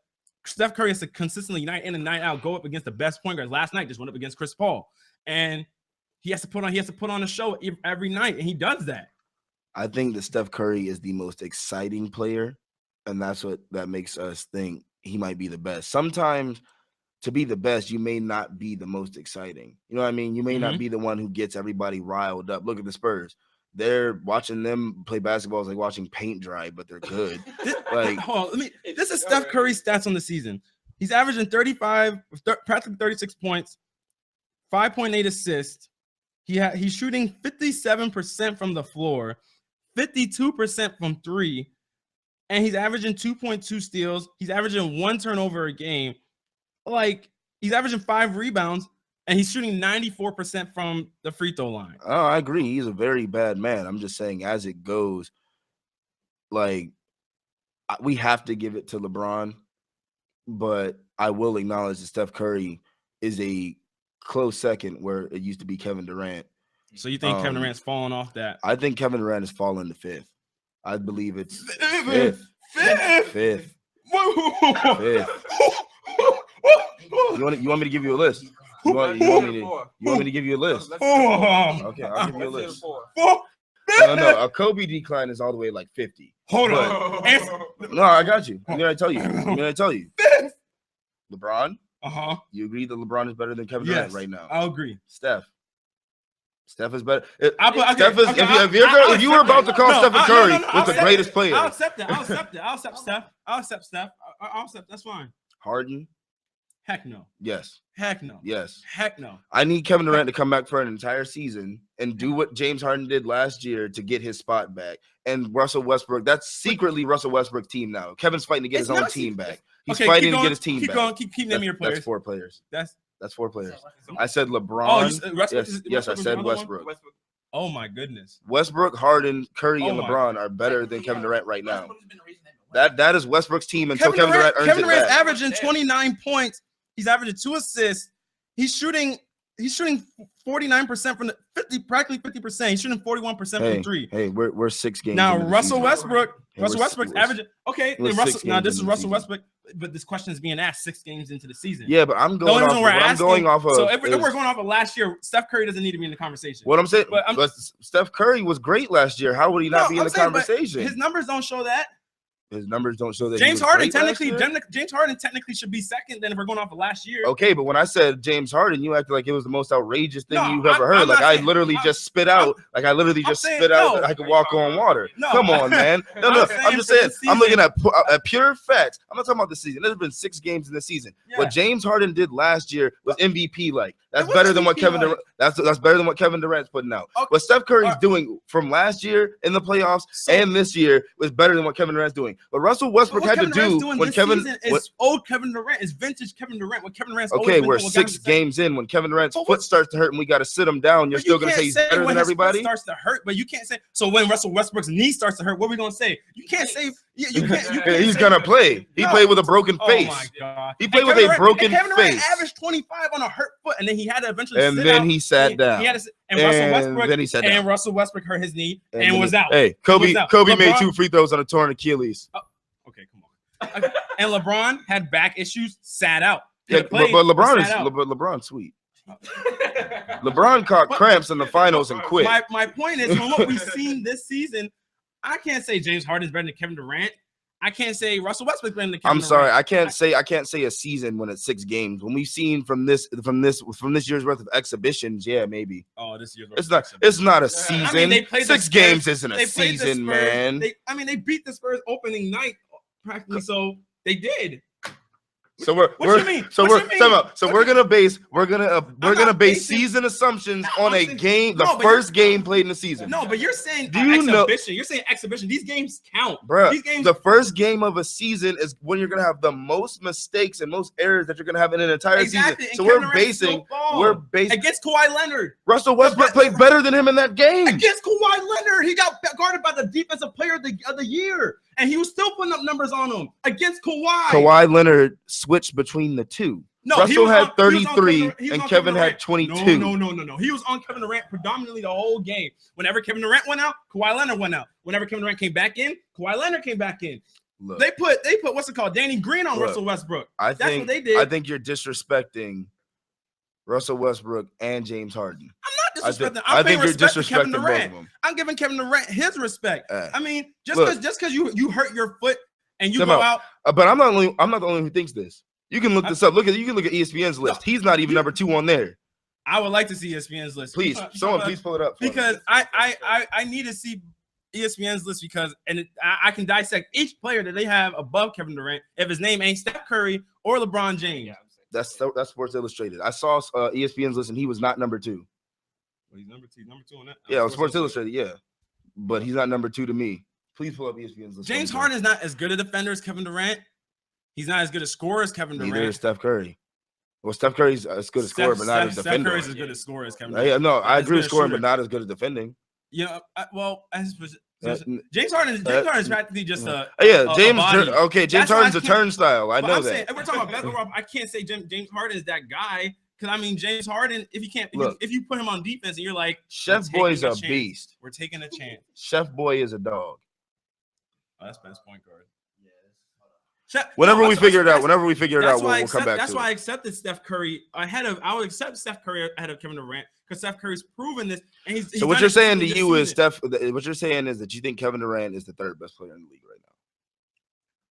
Steph Curry has to consistently night in and night out go up against the best point guards. Last night just went up against Chris Paul, and he has to put on a show every night, and he does that. I think that Steph Curry is the most exciting player. And that's what that makes us think he might be the best. Sometimes to be the best, you may not be the most exciting. You know what I mean? You may not be the one who gets everybody riled up. Look at the Spurs. They're watching them play basketball is like watching paint dry, but they're good. This is Steph Curry's stats on the season. He's averaging practically 36 points, 5.8 assists. He's shooting 57% from the floor, 52% from three. And he's averaging 2.2 steals. He's averaging 1 turnover a game. Like, he's averaging 5 rebounds, and he's shooting 94% from the free throw line. Oh, I agree. He's a very bad man. I'm just saying, as it goes, like, we have to give it to LeBron, but I will acknowledge that Steph Curry is a close second where it used to be Kevin Durant. So you think Kevin Durant's fallen off that? I think Kevin Durant has fallen to 5th. I believe it's fifth. You want me to give you a list? You want me to give you a list? Okay, I'll give you a list. No, a Kobe decline is all the way like 50. Hold on. No, I got you. I'm gonna tell you. LeBron. Uh-huh. You agree that LeBron is better than Kevin Durant right now? I'll agree. Steph. Steph is better. If you were about to call Stephen Curry was the greatest player, I'll accept it. I'll accept Steph. I'll accept. That's fine. Harden? Heck no. Yes. Heck no. Yes. Heck no. I need Kevin Durant to come back for an entire season and do what James Harden did last year to get his spot back. And Russell Westbrook, that's secretly Russell Westbrook's team now. Kevin's fighting to get his own team back. He's fighting to get his team back. Keep naming your players. That's 4 players. That's 4 players. I said LeBron. Yes, I said Westbrook. Oh my goodness. Westbrook, Harden, Curry, and LeBron are better than Kevin Durant right now. That is Westbrook's team until Kevin Durant earns it back. Kevin Durant's averaging 29 points. He's averaging 2 assists. He's shooting 49% from practically 50%. He's shooting 41% from 3. Hey, we're 6 games. Now Russell Westbrook's averaging. Okay, now this is Russell Westbrook, but this question is being asked 6 games into the season. Yeah, but I'm going off of. So if we're going off of last year, Steph Curry doesn't need to be in the conversation. What I'm saying, but Steph Curry was great last year. How would he not be in the conversation? His numbers don't show that. His numbers don't show that. James Harden technically should be second. Then if we're going off of last year, okay. But when I said James Harden, you acted like it was the most outrageous thing you've ever heard. I literally just spit out. Like I literally just spit out that I could walk on water. Come on, man. No. I'm just saying. I'm looking at pure facts. I'm not talking about the season. There's been 6 games in the season. What James Harden did last year was MVP like. That's better than what Kevin Durant. That's better than what Kevin Durant's putting out. Okay. What Steph Curry's doing from last year in the playoffs and this year was better than what Kevin Durant's doing. What Russell Westbrook had to do when old Kevin Durant is vintage Kevin Durant. What Kevin Durant's we're 6 games in. When Kevin Durant's foot starts to hurt and we got to sit him down, you're still going to say he's better than everybody. Starts to hurt, but you can't say. So when Russell Westbrook's knee starts to hurt, what are we going to say? You can't say. You can't he's gonna play. He played with a broken face. Oh my God. He played with a broken face. Kevin Durant averaged 25 on a hurt foot, and then he had to eventually sit down. He sat down. He had to, Russell Westbrook hurt his knee and was out. Hey, Kobe made 2 free throws on a torn Achilles. Okay, come on. And LeBron had back issues, sat out. But LeBron's sweet. LeBron caught cramps in the finals and quit. My point is, from what we've seen this season, I can't say James Harden's better than Kevin Durant. I can't say Russell Westbrook's better than Kevin Durant. I'm sorry, I can't say a season when it's 6 games. When we've seen from this year's worth of exhibitions, yeah, maybe. Oh, this year's it's not a season. I mean, 6 games isn't a season, man. They beat the Spurs opening night practically, so they did. So we're gonna base season assumptions on a game, the first game played in the season. No, but you're saying exhibition. You're saying exhibition. These games count, bro. The first game of a season is when you're gonna have the most mistakes and most errors that you're gonna have in an entire season. So we're basing against Kawhi Leonard. Russell Westbrook played better than him in that game. Against Kawhi Leonard, he got guarded by the defensive player of the year. And he was still putting up numbers on him against Kawhi. Kawhi Leonard switched between the two. No, Russell had 33 and Kevin had 22. No. He was on Kevin Durant predominantly the whole game. Whenever Kevin Durant went out, Kawhi Leonard went out. Whenever Kevin Durant came back in, Kawhi Leonard came back in. Look, they put what's it called? Danny Green on Russell Westbrook. That's what they did. I think you're disrespecting Russell Westbrook and James Harden. I'm not disrespecting. I'm paying respect to Kevin Durant. I'm giving Kevin Durant his respect. I mean, just because you hurt your foot and you go out. But I'm not the only one who thinks this. You can look this up. You can look at ESPN's list. He's not even number 2 on there. I would like to see ESPN's list. Please, please pull it up. Because I need to see ESPN's list because I can dissect each player that they have above Kevin Durant if his name ain't Steph Curry or LeBron James. Yeah. That's Sports Illustrated. I saw ESPN's list and he was not number 2. Well, he's number 2 on that. Yeah, it was Sports Illustrated. Yeah, but he's not number 2 to me. Please pull up ESPN's list. James Harden is not as good a defender as Kevin Durant. He's not as good a scorer as Kevin Durant. Neither is Steph Curry. Well, Steph Curry's as good a scorer, but not as defender. Steph Curry's as good a scorer as Kevin Durant. Yeah, no, I agree with scoring, but not as good at defending. Yeah, James Harden is practically just a James James Harden's a turnstile. I know that. Saying, we're talking about basketball. I can't say James Harden is that guy because I mean James Harden. If you put him on defense and you're like Chef Boy's a beast. We're taking a chance. Chef Boy is a dog. Oh, that's best point guard. Whenever we figure it out, we'll come back. That's why I accepted Steph Curry I would accept Steph Curry ahead of Kevin Durant because Steph Curry's proven this. And he's so what you're saying to you is Steph. What you're saying is that you think Kevin Durant is the 3rd best player in the league right now.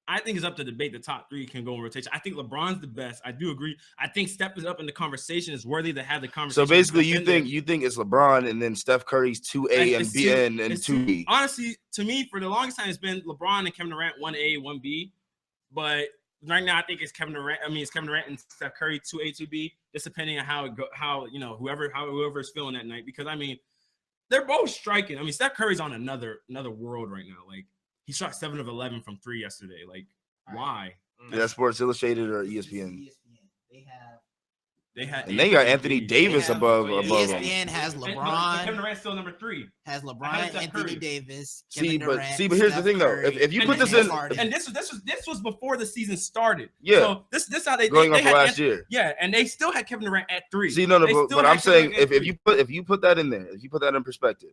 I think it's up to debate. The top 3 can go in rotation. I think LeBron's the best. I do agree. I think Steph is up in the conversation. Is worthy to have the conversation. So basically, you think it's LeBron and then Steph Curry's 2A and B and 2B. Honestly, to me, for the longest time, it's been LeBron and Kevin Durant 1A, 1B. But right now, I think it's Kevin Durant. It's Kevin Durant and Steph Curry 2A, 2B. Just depending on how whoever is feeling that night. Because they're both striking. Steph Curry's on another world right now. Like, he shot 7 of 11 from 3 yesterday. Like, why? Is that Sports Illustrated or ESPN? They had. And they got Anthony Davis above ESPN them. has LeBron. Kevin Durant's still number 3. Has LeBron, Anthony Davis. Kevin Durant, but here's the thing though. If you put this in, and this was before the season started. Yeah. So this how they going off last year. Yeah, and they still had Kevin Durant at 3. See, but I'm saying if you put that in there, if you put that in perspective,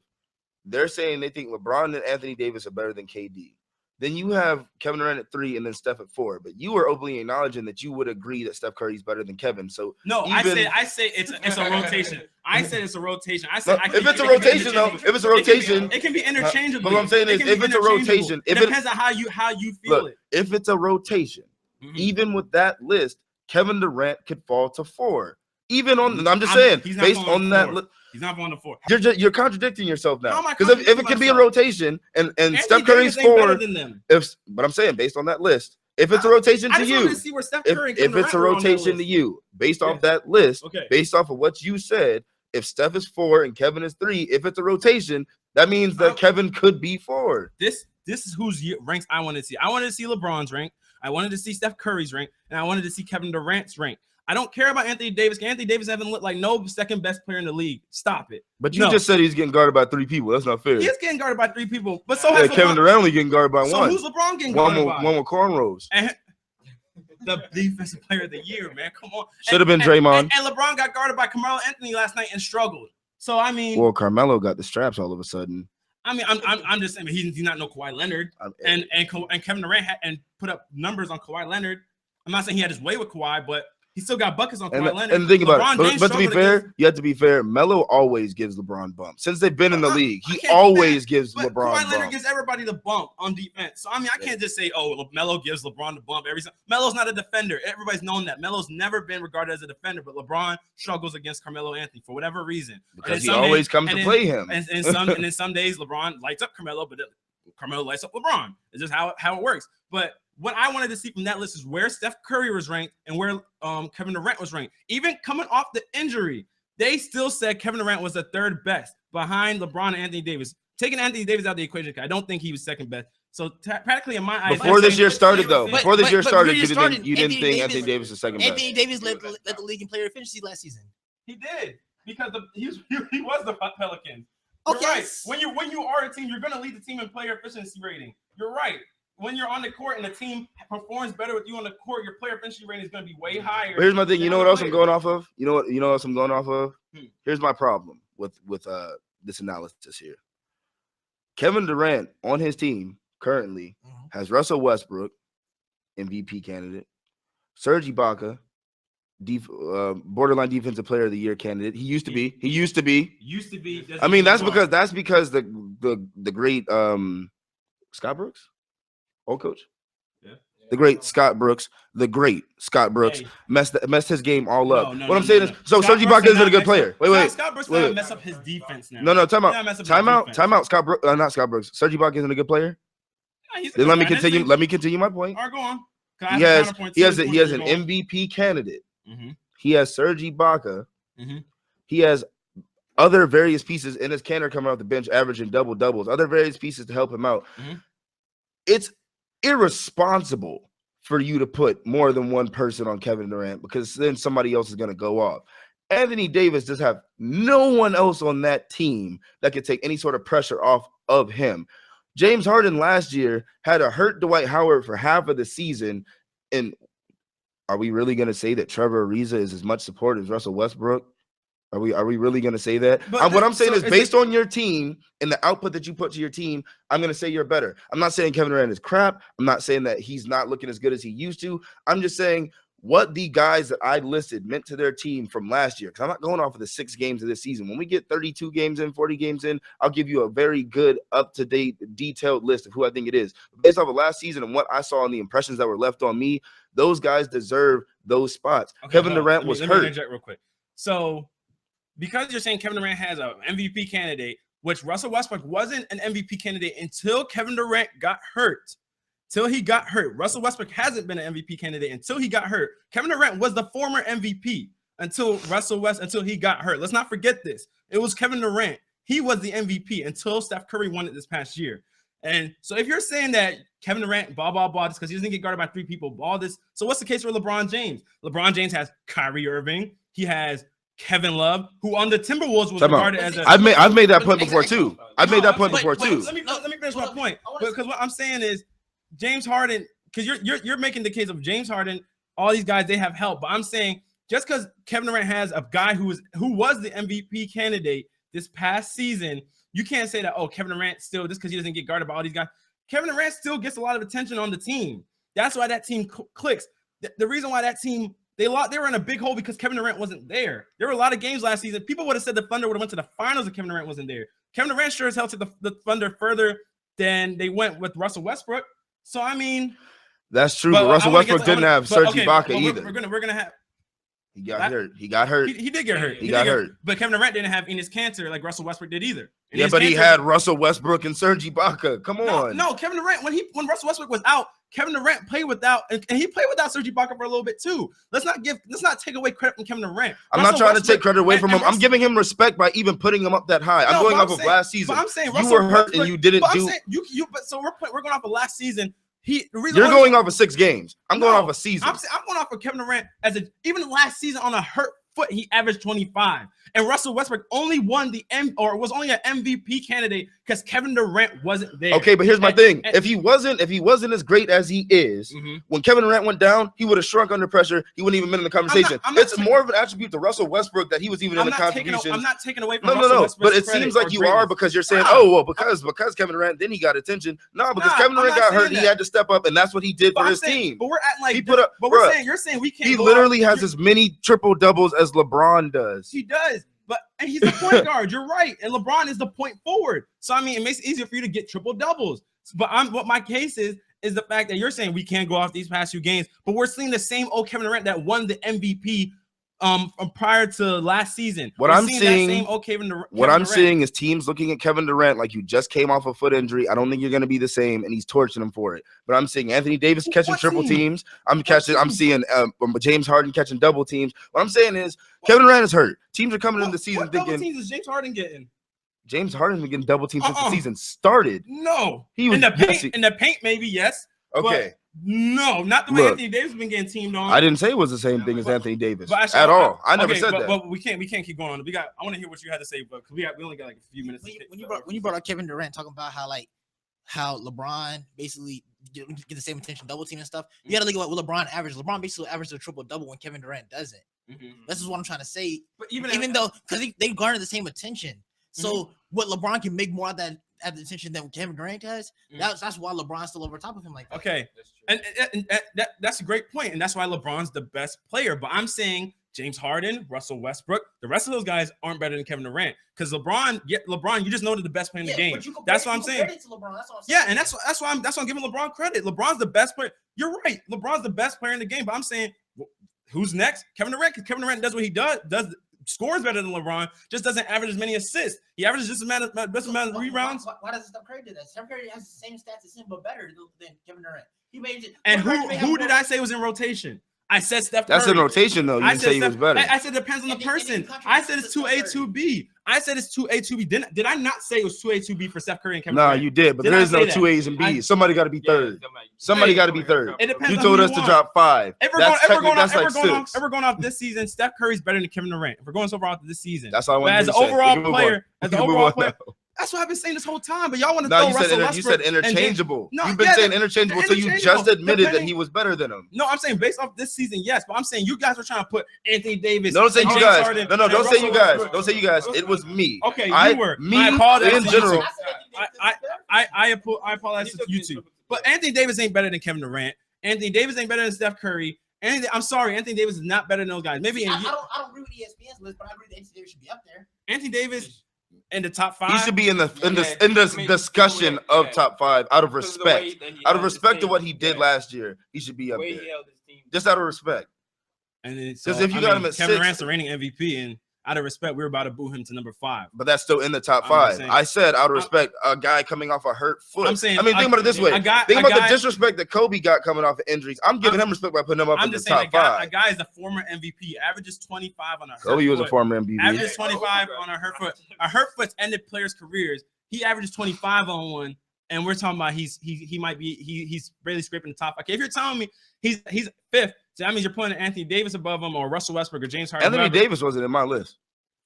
they're saying they think LeBron and Anthony Davis are better than KD. Then you have Kevin Durant at 3 and then Steph at 4. But you are openly acknowledging that you would agree that Steph Curry is better than Kevin. So no, I say it's a rotation. I said it's a rotation. I said if it's a rotation though, if it's a rotation, it can be interchangeable. But what I'm saying is, if it's a rotation, it depends on how you feel it. If it's a rotation, even with that list, Kevin Durant could fall to 4. Even on, I'm just saying, based on that. He's not going to 4. You're contradicting yourself now. Because if it can be a rotation and Steph Curry's 4, but I'm saying based on that list, if it's a rotation to you, if it's a rotation to you, based off that list, based off of what you said, if Steph is 4 and Kevin is 3, if it's a rotation, that means that Kevin could be 4. This is whose ranks I wanted to see. I wanted to see LeBron's rank. I wanted to see Steph Curry's rank, and I wanted to see Kevin Durant's rank. I don't care about Anthony Davis. Anthony Davis hasn't looked like no second best player in the league. Stop it. But you just said he's getting guarded by 3 people. That's not fair. He is getting guarded by 3 people. But so has Kevin Durant only getting guarded by 1. So who's LeBron getting guarded by? One with cornrows. And the defensive player of the year, man. Come on. Should have been Draymond. And LeBron got guarded by Carmelo Anthony last night and struggled. So well, Carmelo got the straps all of a sudden. I'm just saying he's not no Kawhi Leonard. And Kevin Durant and put up numbers on Kawhi Leonard. I'm not saying he had his way with Kawhi, but he still got buckets on Kawhi Leonard. And think about it. But to be fair, you have to be fair. Melo always gives LeBron bumps. Since they've been in the league, he always gives LeBron bumps. Kawhi Leonard gives everybody the bump on defense. So, I can't just say, Melo gives LeBron the bump every time. Melo's not a defender. Everybody's known that. Melo's never been regarded as a defender, but LeBron struggles against Carmelo Anthony for whatever reason. Because he always comes to play him. And then some days LeBron lights up Carmelo, but Carmelo lights up LeBron. It's just how it works. But what I wanted to see from that list is where Steph Curry was ranked and where Kevin Durant was ranked. Even coming off the injury, they still said Kevin Durant was the 3rd best behind LeBron and Anthony Davis. Taking Anthony Davis out of the equation, I don't think he was 2nd best. So practically in my eyes, before this year started, though, you didn't think Anthony Davis was 2nd best. Anthony Davis led the league in player efficiency last season. He did because he was the Pelicans. You're right. When you are a team, you're going to lead the team in player efficiency rating. You're right. When you're on the court and the team performs better with you on the court, your player efficiency rating is going to be way higher. But here's my thing. You know what else I'm going off of? You know what else I'm going off of? Here's my problem with this analysis here. Kevin Durant on his team currently has Russell Westbrook, MVP candidate, Serge Ibaka, borderline defensive player of the year candidate. He used to be. That's because the great Scott Brooks. Old coach, the great Scott Brooks, messed his game all up. What I'm saying is, so Serge Ibaka isn't a good player. Wait. Scott Brooks might mess up his defense now. No, time out. Scott Brooks, not Scott Brooks. Serge Ibaka isn't a good player. Then let me continue. Let me continue my point. All right, go on. He has an MVP candidate. He has Serge Ibaka. He has other various pieces in his canner coming off the bench, averaging doubles. Other various pieces to help him out. It's irresponsible for you to put more than one person on Kevin Durant because then somebody else is going to go off. Anthony Davis does have no one else on that team that could take any sort of pressure off of him. James Harden last year had to hurt Dwight Howard for half of the season. And are we really going to say that Trevor Ariza is as much support as Russell Westbrook? Are we really going to say that? What I'm saying is based on your team and the output that you put to your team, I'm going to say you're better. I'm not saying Kevin Durant is crap. I'm not saying that he's not looking as good as he used to. I'm just saying what the guys that I listed meant to their team from last year, because I'm not going off of the 6 games of this season. When we get 32 games in, 40 games in, I'll give you a very good, up-to-date, detailed list of who I think it is. Based off of last season and what I saw and the impressions that were left on me, those guys deserve those spots. Okay, Kevin Durant was hurt. Let me interject real quick. So, because you're saying Kevin Durant has an MVP candidate, which Russell Westbrook wasn't an MVP candidate until Kevin Durant got hurt. Till he got hurt. Russell Westbrook hasn't been an MVP candidate until he got hurt. Kevin Durant was the former MVP until he got hurt. Let's not forget this. It was Kevin Durant. He was the MVP until Steph Curry won it this past year. And so if you're saying that Kevin Durant, just because he doesn't get guarded by 3 people, so what's the case for LeBron James? LeBron James has Kyrie Irving. He has Kevin Love, who on the Timberwolves was regarded as a. I've made that point before too. Let me finish my point. Because what I'm saying is, James Harden, because you're making the case of James Harden, all these guys, they have help. But I'm saying just because Kevin Durant has a guy who was the MVP candidate this past season, you can't say that, Kevin Durant still, just because he doesn't get guarded by all these guys. Kevin Durant still gets a lot of attention on the team. That's why that team clicks. The reason why that team, they were in a big hole because Kevin Durant wasn't there. There were a lot of games last season. People would have said the Thunder would have went to the finals if Kevin Durant wasn't there. Kevin Durant sure as hell took the Thunder further than they went with Russell Westbrook. So I mean, that's true. But Russell Westbrook didn't have Serge Ibaka either. We're gonna have. He got hurt. He got hurt. He did get hurt. He got hurt. But Kevin Durant didn't have Enes Kanter like Russell Westbrook did either. Yeah, but he had Russell Westbrook and Serge Ibaka. Come on. No, Kevin Durant when Russell Westbrook was out, Kevin Durant played without, and he played without Serge Ibaka for a little bit too. Let's not take away credit from Kevin Durant. I'm not trying to take credit away from him. I'm giving him respect by even putting him up that high. I'm going off of last season. But I'm saying you were hurt and you didn't do. But so we're going off of last season. You're going off of 6 games. I'm going off a season. I'm going off of Kevin Durant even last season on a hurt foot, he averaged 25. And Russell Westbrook only won was only an MVP candidate because Kevin Durant wasn't there. Okay, but here's my thing. If he wasn't as great as he is, when Kevin Durant went down, he would have shrunk under pressure. He wouldn't even been in the conversation. It's more of an attribute to Russell Westbrook that he was even in the contribution. I'm not taking away from Russell Westbrook's but it seems like you are, because you're saying, because Kevin Durant, then he got attention. No, because Kevin Durant got hurt, he had to step up, and that's what he did for his team. But we're acting like he put up. But you're saying we can't. He literally has as many triple doubles as LeBron does. He does. And he's the point guard. You're right. And LeBron is the point forward. So, I mean, it makes it easier for you to get triple doubles. But what my case is the fact that you're saying we can't go off these past few games, but we're seeing the same old Kevin Durant that won the MVP from prior to last season. What I'm seeing is teams looking at Kevin Durant like you just came off a foot injury. I don't think you're going to be the same, and he's torching him for it. But I'm seeing Anthony Davis catching triple teams. I'm seeing James Harden catching double teams. What I'm saying is Kevin Durant is hurt. Teams are coming into the season thinking. What double teams is James Harden getting? James Harden's been getting double teams since the season started. No, he was in the paint, maybe yes. Okay. No, not the way Anthony Davis has been getting teamed on. I didn't say it was the same thing as Anthony Davis at all. I never said that. But we can't keep going on. I want to hear what you had to say, but we only got like a few minutes. When you brought up Kevin Durant talking about how LeBron basically get the same attention, double team and stuff, you got to look at what LeBron averaged. LeBron basically averaged a triple double when Kevin Durant doesn't. This is what I'm trying to say. But even though because they garner the same attention, so what LeBron can make more of that at the attention than Kevin Durant does. That's why LeBron's still over top of him like that. Okay, and that's a great point, and that's why LeBron's the best player. But I'm saying James Harden, Russell Westbrook, the rest of those guys aren't better than Kevin Durant because LeBron, you just know they're the best player in the game. That's what I'm saying. Yeah, and that's why I'm giving LeBron credit. LeBron's the best player. You're right. LeBron's the best player in the game. But I'm saying, who's next? Kevin Durant. Because Kevin Durant does what he does scores better than LeBron, just doesn't average as many assists. He averages just amount of rebounds. Why does Steph Curry do that? Steph Curry has the same stats as him, but better than Kevin Durant. He made it. And who did I say was in rotation? I said Steph Curry. That's in rotation, though. You didn't say he was better. I said it depends on the person. I said it's 2A, 2B. I said it's 2A, 2B. Did I not say it was 2A, 2B for Steph Curry and Kevin Durant? No, you did, but there is no 2A's and B's. Somebody got to be third. Somebody got to be third. You told us to drop 5. If we're going off this season, Steph Curry's better than Kevin Durant. If we're going so far off this season. That's all I want to say. As an overall player, that's what I've been saying this whole time. But y'all want to throw Russell Westbrook. You said interchangeable. You've been saying interchangeable until you just admitted that he was better than him. No, I'm saying based off this season, yes. But I'm saying you guys were trying to put Anthony Davis. Don't say you guys. No, don't say you guys. Don't say you guys. It was me. Okay, you were. I apologize in general. I apologize to YouTube. But Anthony Davis ain't better than Kevin Durant. Anthony Davis ain't better than Steph Curry. I'm sorry, Anthony Davis is not better than those guys. Maybe I don't agree with ESPN's list, but I agree that Anthony Davis should be up there. Anthony Davis in the top 5. He should be in the discussion of top 5 out of respect. Out of respect to what he did last year, he should be up there. Just out of respect. And because if you got him at Kevin 6, Durant's the reigning MVP, and out of respect, we were about to boo him to number 5. But that's still in the top 5. I said out of respect, a guy coming off a hurt foot. I'm saying, think about it this way. Think about the disrespect that Kobe got coming off of injuries. I'm giving him respect by putting him up in the top 5. A guy is a former MVP, averages 25 on a hurt Kobe was foot. a former MVP. Averages 25 on a hurt foot. A hurt foot's ended players' careers. He averages 25 on one, and we're talking about he's barely scraping the top. Okay, if you're telling me he's 5th, so that means you're putting Anthony Davis above him, or Russell Westbrook, or James Harden. Anthony Davis wasn't in my list.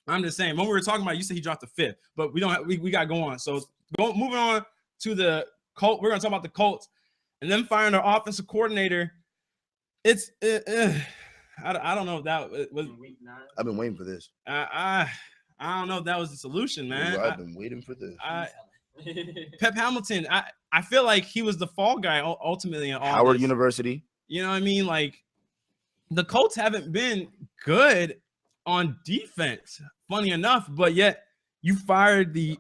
I'm just saying, when we were talking about, you said he dropped the 5th, but we got to go on. So moving on to the Colts. We're gonna talk about the Colts, and then firing their offensive coordinator. I don't know if that was. I've been waiting for this. I don't know if that was the solution, man. I've been waiting for this. Pep Hamilton. I feel like he was the fall guy ultimately in all Howard this. University. You know what I mean? Like, the Colts haven't been good on defense, funny enough, but yet you fired the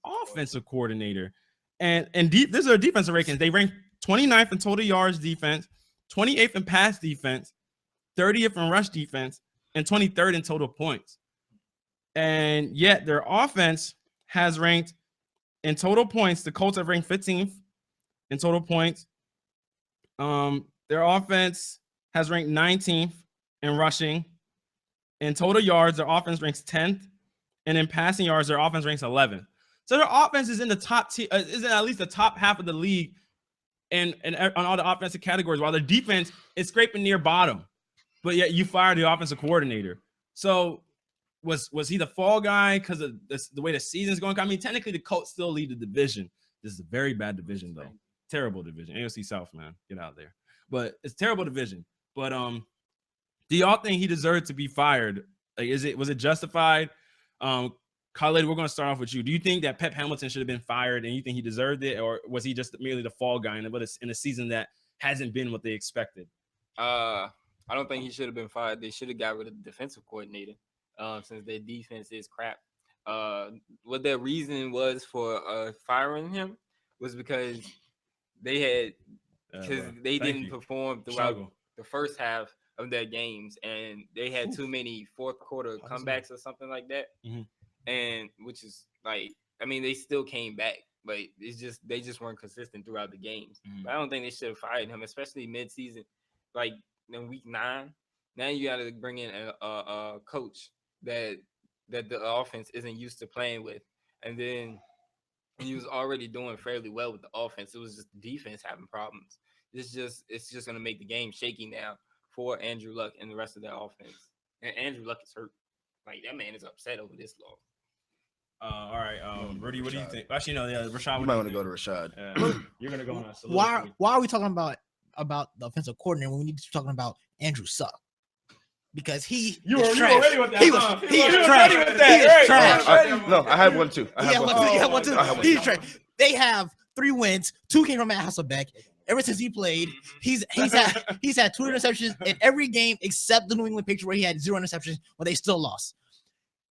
offensive coordinator. And these are defensive rankings. They rank 29th in total yards defense, 28th in pass defense, 30th in rush defense, and 23rd in total points. And yet their offense has ranked in total points. The Colts have ranked 15th in total points. Their offense has ranked 19th in rushing. In total yards, their offense ranks 10th, and in passing yards, their offense ranks 11th. So their offense is in the top is in at least the top half of the league, and on all the offensive categories, while their defense is scraping near bottom. But yet you fired the offensive coordinator. So was he the fall guy because of the way the season's going? I mean, technically the Colts still lead the division. This is a very bad division, though. Terrible division. AFC South, man, get out of there. But it's a terrible division. But do y'all think he deserved to be fired? Like, was it justified? Khaled, we're going to start off with you. Do you think that Pep Hamilton should have been fired, and you think he deserved it, or was he just merely the fall guy in a season that hasn't been what they expected? I don't think he should have been fired. They should have got rid of the defensive coordinator, since their defense is crap. What their reason was for firing him was because they didn't perform throughout the first half of their games, and they had too many fourth quarter comebacks or something like that. Mm-hmm. And which is like, I mean, they still came back, but they just weren't consistent throughout the games. Mm-hmm. But I don't think they should have fired him, especially mid-season, like in week 9. Now you got to bring in a coach that the offense isn't used to playing with, and then he was already doing fairly well with the offense. It was just the defense having problems. It's just gonna make the game shaky now for Andrew Luck and the rest of their offense. And Andrew Luck is hurt. Like, that man is upset over this loss. All right, Rudy, what do you think? Actually, no, yeah, Rashad. You might want to go to Rashad. You're gonna go on a soliloquy. Why are we talking about the offensive coordinator when we need to be talking about Andrew Suck? Because he was ready with that. He is trash. No, I had one too. He's trash. They have 3 wins. 2 came from Matt Hasselbeck. Ever since he played, he's had 2 interceptions in every game except the New England Patriots, where he had 0 interceptions, but they still lost.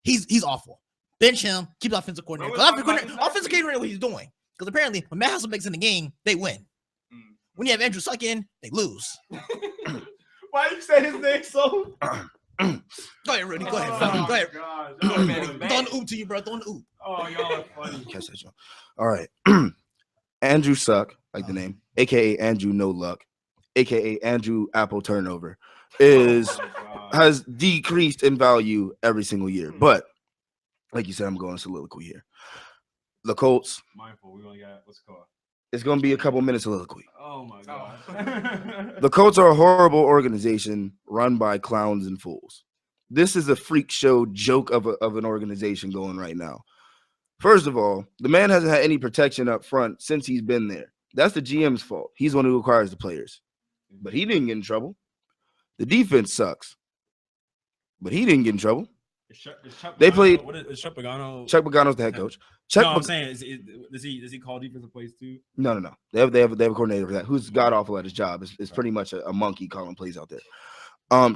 He's awful. Bench him. Keep the offensive coordinator. Offensive coordinator, what he's doing. Because apparently, when Matt Hasselbeck's in the game, they win. When you have Andrew Suck in, they lose. Why did you say his name so? Go ahead, Rudy. Go ahead. Go ahead. Throw an oop to you, bro. Throw an oop. Oh, y'all are funny. Catch that, John. All right. Andrew Suck, like the name, a.k.a. Andrew No Luck, a.k.a. Andrew Apple Turnover, has decreased in value every single year. But, like you said, I'm going soliloquy here. The Colts. Mindful. We're going to get, what's it called? It's going to be a couple minutes soliloquy. Oh, my God. The Colts are a horrible organization run by clowns and fools. This is a freak show joke of an organization going right now. First of all, the man hasn't had any protection up front since he's been there. That's the GM's fault. He's the one who acquires the players. But he didn't get in trouble. The defense sucks. But he didn't get in trouble. They played. What is Chuck Pagano? Chuck Pagano's the head coach. I'm saying, does he call defensive plays too? No. They have a coordinator for that who's god awful at his job. It's pretty much a monkey calling plays out there.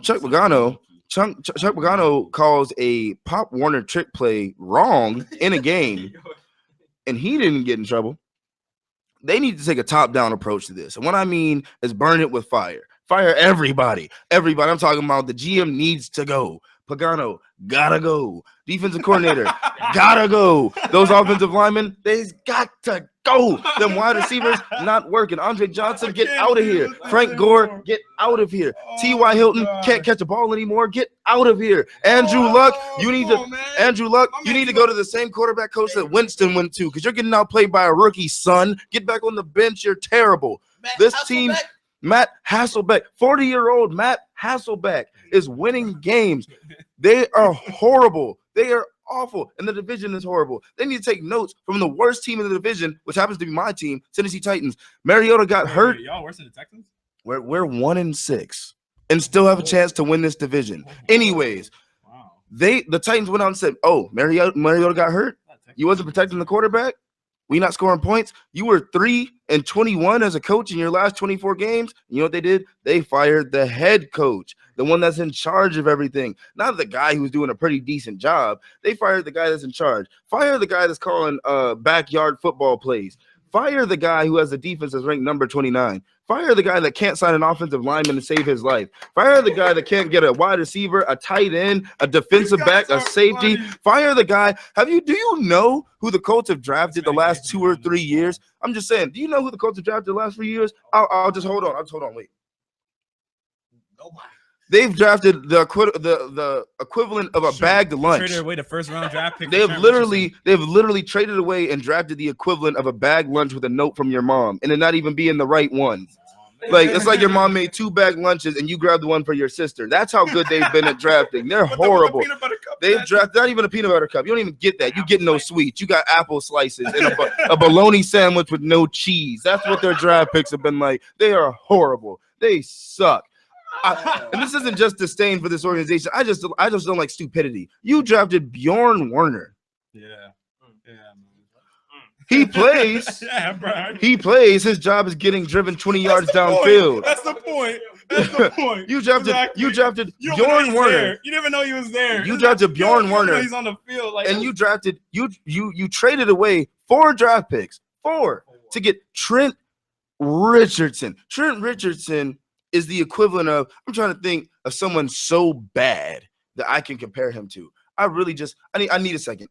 Chuck Pagano calls a Pop Warner trick play wrong in a game, and he didn't get in trouble. They need to take a top-down approach to this. And what I mean is burn it with fire. Fire everybody. Everybody. I'm talking about the GM needs to go. Pagano gotta go. Defensive coordinator gotta go. Those offensive linemen, they's got to go. Them wide receivers not working. Andre Johnson, get out of here. Frank Gore, get out of here. T.Y. Hilton can't catch a ball anymore. Get out of here. Andrew Luck, you need to go to the same quarterback coach that Winston went to, because you're getting outplayed by a rookie, son. Get back on the bench. You're terrible. Matt Hasselbeck, 40-year-old Matt Hasselbeck is winning games. They are horrible. They are awful. And the division is horrible. They need to take notes from the worst team in the division, which happens to be my team, Tennessee Titans. Mariota got hurt. Y'all worse than the Texans? We're 1-6 and still have a chance to win this division. Anyways, the Titans went out and said, oh, Mariota got hurt? You wasn't protecting the quarterback? We not scoring points. You were 3-21 as a coach in your last 24 games. You know what they did? They fired the head coach, the one that's in charge of everything. Not the guy who's doing a pretty decent job. They fired the guy that's in charge. Fire the guy that's calling backyard football plays. Fire the guy who has the defense that's ranked number 29. Fire the guy that can't sign an offensive lineman to save his life. Fire the guy that can't get a wide receiver, a tight end, a defensive back, a safety. Funny. Fire the guy. Do you know who the Colts have drafted the last 2 or 3 years? I'm just saying. Do you know who the Colts have drafted the last 3 years? I'll just hold on. Wait. Nobody. They've drafted the equivalent of a bagged lunch. Traded away the first round draft pick. They've literally traded away and drafted the equivalent of a bagged lunch with a note from your mom, and it not even being the right one. Like, it's like your mom made 2 bagged lunches and you grabbed the one for your sister. That's how good they've been at drafting. They're horrible. They've drafted not even a peanut butter cup. You don't even get that. You get no sweets. You got apple slices and a bologna sandwich with no cheese. That's what their draft picks have been like. They are horrible. They suck. And this isn't just disdain for this organization. I just don't like stupidity. You drafted Bjorn Werner. Yeah. He plays. Yeah, bro. He plays. His job is getting driven 20 yards downfield. That's the point. You drafted Bjorn Werner. You never know he was there. You drafted Bjorn Werner. He's on the field. And you drafted you traded away 4 draft picks. 4 to get Trent Richardson. Trent Richardson is the equivalent of, I'm trying to think of someone so bad that I can compare him to. I need a second.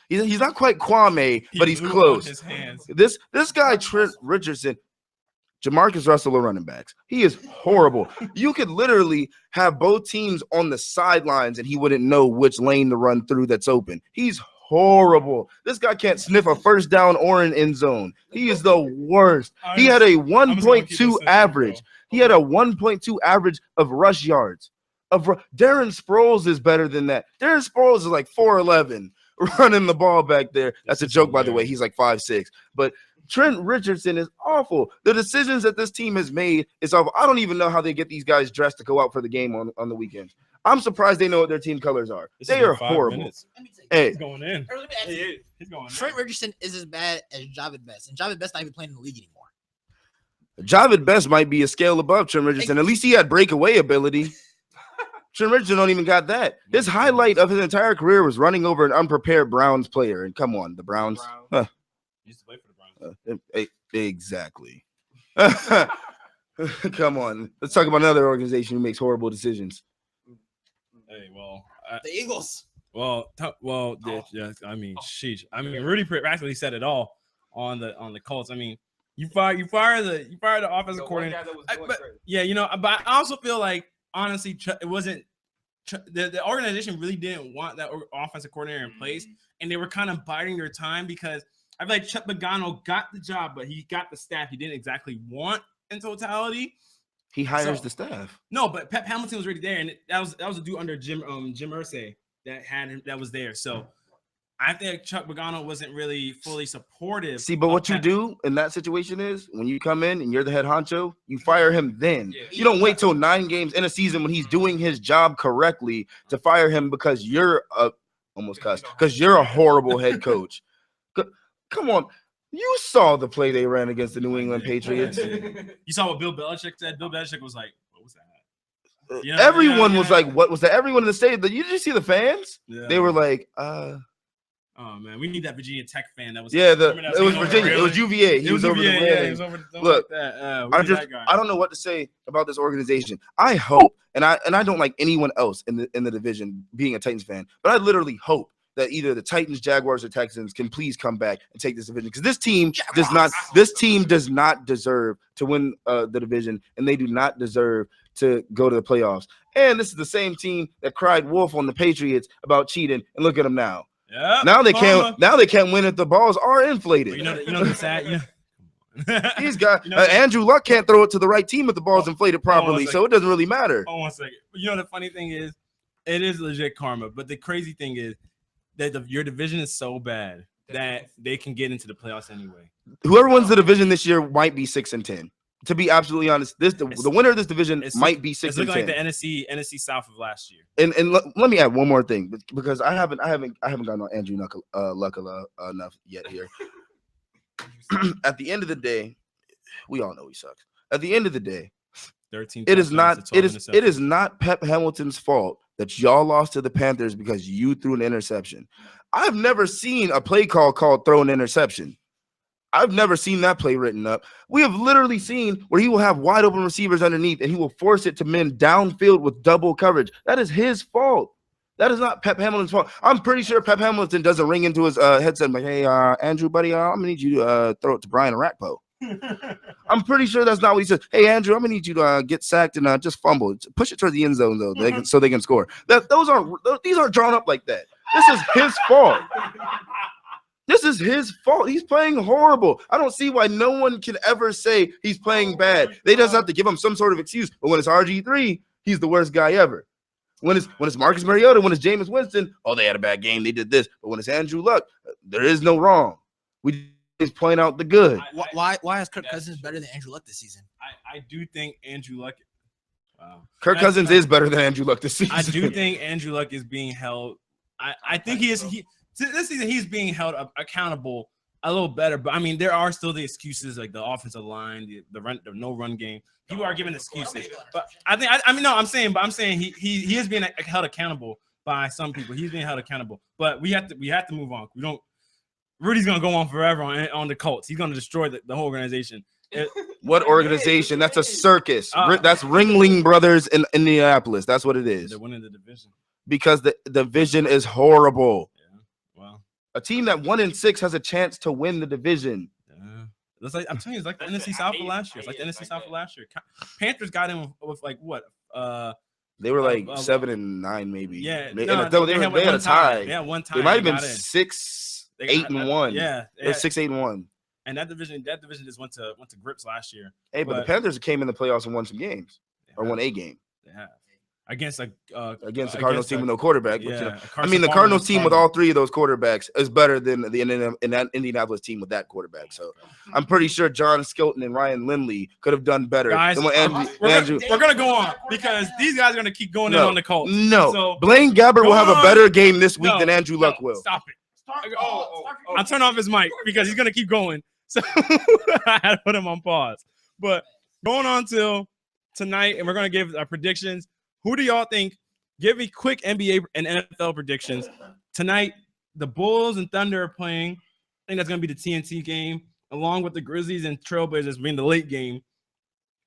He's not quite Kwame, but he's close. His hands. This guy, Trent Richardson, Jamarcus Russell are running backs. He is horrible. You could literally have both teams on the sidelines and he wouldn't know which lane to run through that's open. He's horrible. This guy can't sniff a first down or an end zone. He is the worst. He had a 1.2 average. He had a 1.2 average of rush yards. Darren Sproles is better than that. Darren Sproles is like 4'11", running the ball back there. That's a joke, by the way. He's like 5'6". But Trent Richardson is awful. The decisions that this team has made is awful. I don't even know how they get these guys dressed to go out for the game on the weekends. I'm surprised they know what their team colors are. They are horrible. Hey, he's going in. He's going in. Trent Richardson is as bad as Javid Best, and Javid Best not even playing in the league anymore. Javid Best might be a scale above Trent Richardson. At least he had breakaway ability. Trent Richardson don't even got that. His highlight of his entire career was running over an unprepared Browns player. And come on, the Browns. He used to play for the Browns. Exactly. Come on. Let's talk about another organization who makes horrible decisions. Hey, the Eagles. Yeah. I mean, sheesh. I mean, Rudy practically said it all on the Colts. I mean, you fire the offensive coordinator. But I also feel like, honestly, it wasn't the organization really didn't want that offensive coordinator in place, and they were kind of biding their time because I feel like Chuck Pagano got the job, but he got the staff he didn't exactly want in totality. He hires the staff. No, but Pep Hamilton was already there, and that was a dude under Jim Irsay that was there. So I think Chuck Pagano wasn't really fully supportive. See, but what you do in that situation is when you come in and you're the head honcho, you fire him then. Yeah. You don't wait till 9 games in a season when he's doing his job correctly to fire him because you're because you're a horrible head coach. Come on. You saw the play they ran against the New England Patriots. You saw what Bill Belichick said? Bill Belichick was like, what was that? You know, everyone was like, what was that? Everyone in the stadium. Did you see the fans? Yeah. They were like, oh man, we need that Virginia Tech fan. That was it was Virginia. It was UVA. He was over the railing. Yeah, he was over the Look, like that. I don't know what to say about this organization. I hope, and I don't like anyone else in the division being a Titans fan, but I literally hope that either the Titans, Jaguars, or Texans can please come back and take this division, because this team does not deserve to win the division, and they do not deserve to go to the playoffs. And this is the same team that cried wolf on the Patriots about cheating, and look at them now. Yeah. Now they can't. Now they can't win if the balls are inflated. Well, you know the sad. These guys, Andrew Luck can't throw it to the right team if the ball's inflated properly, so it doesn't really matter. Hold on 1 second. You know the funny thing is, it is legit karma. But the crazy thing is that your division is so bad that they can get into the playoffs anyway. Whoever wins the division this year might be 6-10. To be absolutely honest, the winner of this division might be 6-10. It's looking like the NFC South of last year. And let me add one more thing, because I haven't gotten on Andrew Luck enough yet here. At the end of the day, we all know he sucks. At the end of the day, 13. It is not Pep Hamilton's fault that y'all lost to the Panthers because you threw an interception. I've never seen a play called throw an interception. I've never seen that play written up. We have literally seen where he will have wide open receivers underneath and he will force it to men downfield with double coverage. That is his fault. That is not Pep Hamilton's fault. I'm pretty sure Pep Hamilton doesn't ring into his headset like, hey, Andrew, buddy, I'm going to need you to throw it to Brian Arakpo. I'm pretty sure that's not what he says. Hey, Andrew, I'm going to need you to get sacked and just fumble. Push it towards the end zone, though, so they can score. These aren't drawn up like that. This is his fault. This is his fault. He's playing horrible. I don't see why no one can ever say he's playing bad. They just have to give him some sort of excuse. But when it's RG3, he's the worst guy ever. When it's Marcus Mariota, when it's Jameis Winston, they had a bad game. They did this. But when it's Andrew Luck, there is no wrong. We just point out the good. Why is Kirk Cousins better than Andrew Luck this season? I do think Andrew Luck. Wow. Kirk Cousins is better than Andrew Luck this season. I do think Andrew Luck is being held. I think he is. This season he's being held accountable a little better, but I mean there are still the excuses like the offensive line, the no run game. People are giving excuses, but I'm saying he is being held accountable by some people. He's being held accountable, but we have to move on. Rudy's gonna go on forever on the Colts. He's gonna destroy the whole organization. What organization? That's a circus. That's Ringling Brothers in Indianapolis. That's what it is. They're winning the division because the division is horrible. Wow. A team that 1-6 has a chance to win the division. It's like I'm telling you, it's like the NFC South of last year. It's like the NFC South of last year. Panthers got him with like what? They were like 7-9, maybe. Yeah, they had a tie. Yeah, one tie. They might have been 6-8-1. Yeah, they're 6-8-1. And that division just went to grips last year. Hey, but the Panthers came in the playoffs and won some games, or won a game. Yeah. Against the Cardinals team with no quarterback. Yeah, the Cardinals team with all three of those quarterbacks is better than the Indianapolis team with that quarterback. So I'm pretty sure John Skilton and Ryan Lindley could have done better. Guys, than what we're gonna go on because these guys are gonna keep going in on the Colts. No, so, Blaine Gabbert will have a better game this week than Andrew Luck will. Stop it. I'll turn off his mic because he's gonna keep going. So I had to put him on pause. But going on till tonight, and we're gonna give our predictions. Who do y'all think? Give me quick NBA and NFL predictions. Tonight, the Bulls and Thunder are playing. I think that's going to be the TNT game, along with the Grizzlies and Trailblazers being the late game.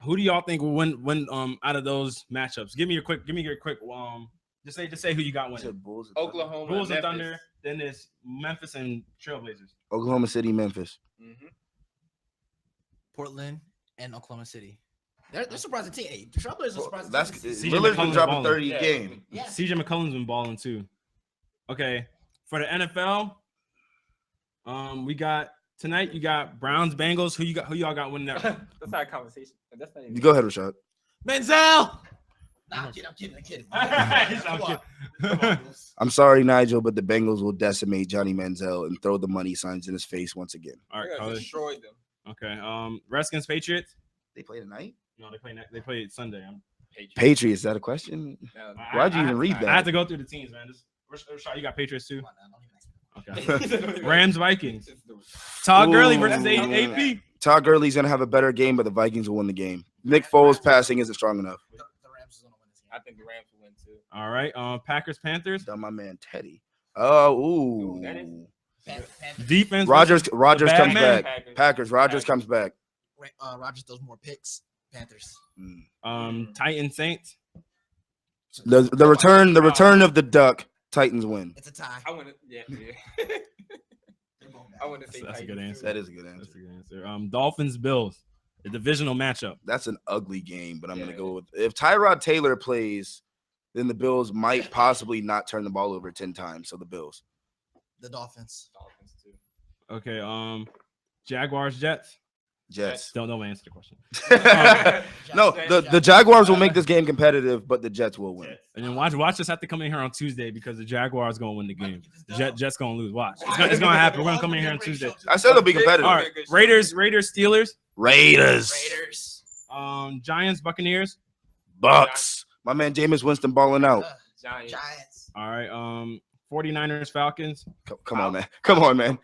Who do y'all think will win out of those matchups? Give me your quick just say who you got winning. Oklahoma, Bulls and Thunder, then there's Memphis and Trailblazers. Oklahoma City, Memphis. Mm-hmm. Portland and Oklahoma City. They're surprising team. Hey, the Trailblazers are surprising. That's Lillard's been dropping 30 a game. Yeah. CJ McCollum's been balling too. Okay, for the NFL, we got tonight. You got Browns, Bengals. Who y'all got winning that? That's not a conversation. That's not even. Go ahead, Rashad. Menzel. Nah, I'm kidding. I'm sorry, Nigel, but the Bengals will decimate Johnny Manziel and throw the money signs in his face once again. All right, Colin. Destroy them. Okay. Redskins, Patriots. They play tonight? No, they play Sunday. Patriots. Is that a question? No, Why'd you even read that? I had to go through the teams, man. Rashad, you got Patriots too. Okay. Rams, Vikings. Todd Gurley versus AP. Todd Gurley's gonna have a better game, but the Vikings will win the game. Nick Foles passing isn't strong enough. The Rams is gonna win this game. I think the Rams will win too. All right. Packers, Panthers. Done my man Teddy. Oh, ooh. Defense. Rogers comes man. back. Packers. Rogers comes back. Rogers throws more picks. Panthers. Titans, Saints. The return of the Duck. Titans win. It's a tie. I want to. Yeah. I want to say That's a good answer. That is a good answer. That's a good answer. Dolphins, Bills. The divisional matchup. That's an ugly game, but I'm gonna go with if Tyrod Taylor plays, then the Bills might possibly not turn the ball over 10 times. So the Bills. The Dolphins. Dolphins too. Okay. Jaguars, Jets. Jets. Don't answer the question. No, the Jaguars will make this game competitive, but the Jets will win. And then watch us have to come in here on Tuesday because the Jaguars gonna win the game. Jets gonna lose. Watch. It's gonna happen. We're gonna come in here on Tuesday. I said it'll be competitive. All right. Raiders, Steelers. Raiders. Giants, Buccaneers. Bucks. My man Jameis Winston balling out. Giants. All right. 49ers, Falcons. Come on, man. Come on, man.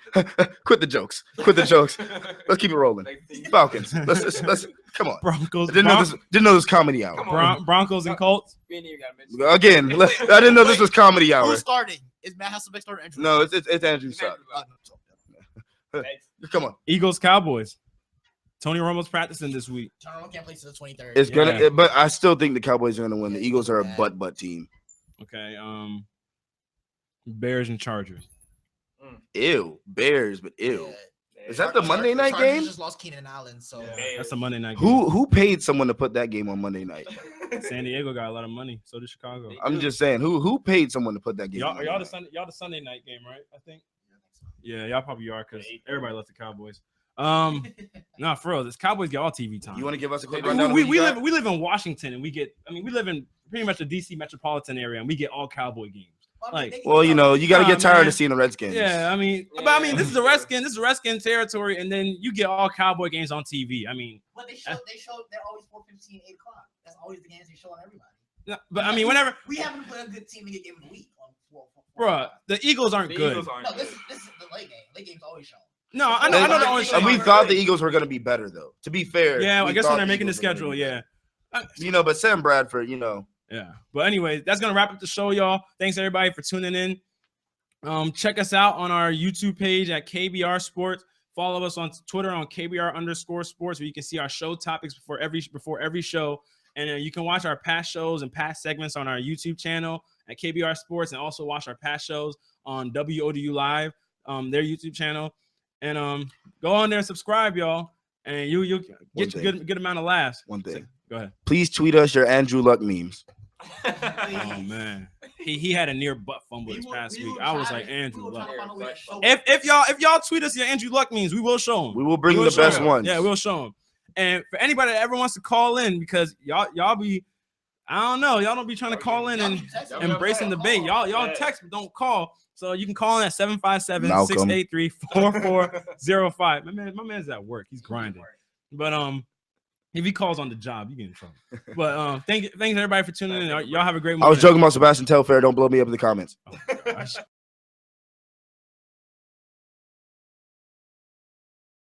Quit the jokes. Let's keep it rolling. Falcons. Let's come on. Broncos. Didn't know this was comedy hour. Broncos and Colts. Again, I didn't know this was comedy hour. Who's starting? Is Matt Hasselbeck starting? Andrew? No, it's Andrew Suck. Come on. Eagles, Cowboys. Tony Romo's practicing this week. Tony Romo can't play till the 23rd. It's gonna, but I still think the Cowboys are gonna win. The Eagles are a butt team. Okay. Bears and Chargers. Ew, Bears, but ew. Yeah. Is that the Monday night game? Just lost Keenan Allen, so that's a Monday night game. Who paid someone to put that game on Monday night? San Diego got a lot of money. So did Chicago. I'm just saying, who paid someone to put that game? Y'all the Sunday night game, right? I think. Yeah, y'all probably are because everybody loves the Cowboys. No, for real, this Cowboys get all TV time. You want to give us a quick rundown? We live in Washington, and we live in pretty much the DC metropolitan area, and we get all Cowboy games. Well, you know, you got to get tired of seeing the Redskins. Yeah, this is the Redskin territory, and then you get all Cowboy games on TV. I mean, but they show they're always 4:15, 8 o'clock. That's always the games they show on everybody. No, but I mean, whenever we haven't put a good team to get game of the week on 4. Bro, the Eagles aren't good. No, this is the late game. Late game's always shown. No, I know the only show. We thought the Eagles were going to be better, though. To be fair, yeah, I guess when they're making the schedule, yeah. But Sam Bradford, Yeah, but anyway, that's gonna wrap up the show, y'all. Thanks everybody for tuning in. Check us out on our YouTube page at KBR Sports. Follow us on Twitter on KBR_sports, where you can see our show topics before every show, and you can watch our past shows and past segments on our YouTube channel at KBR Sports, and also watch our past shows on WODU Live, their YouTube channel, and go on there and subscribe, y'all, and you get a good amount of laughs. One thing, go ahead. Please tweet us your Andrew Luck memes. Oh man, he had a near butt fumble this past week. I was like, Andrew Luck. If y'all tweet us your Andrew Luck memes, we will show them. We will bring the best ones. Yeah, we'll show them. And for anybody that ever wants to call in, because y'all be, I don't know, y'all don't be trying to call in and embracing the bait. Y'all text but don't call. So you can call in at 757-683-4405. My man's at work. He's grinding. But if he calls on the job, you get in trouble. But thanks everybody for tuning in. Y'all have a great morning. I was joking about Sebastian Telfair. Don't blow me up in the comments. Oh, gosh.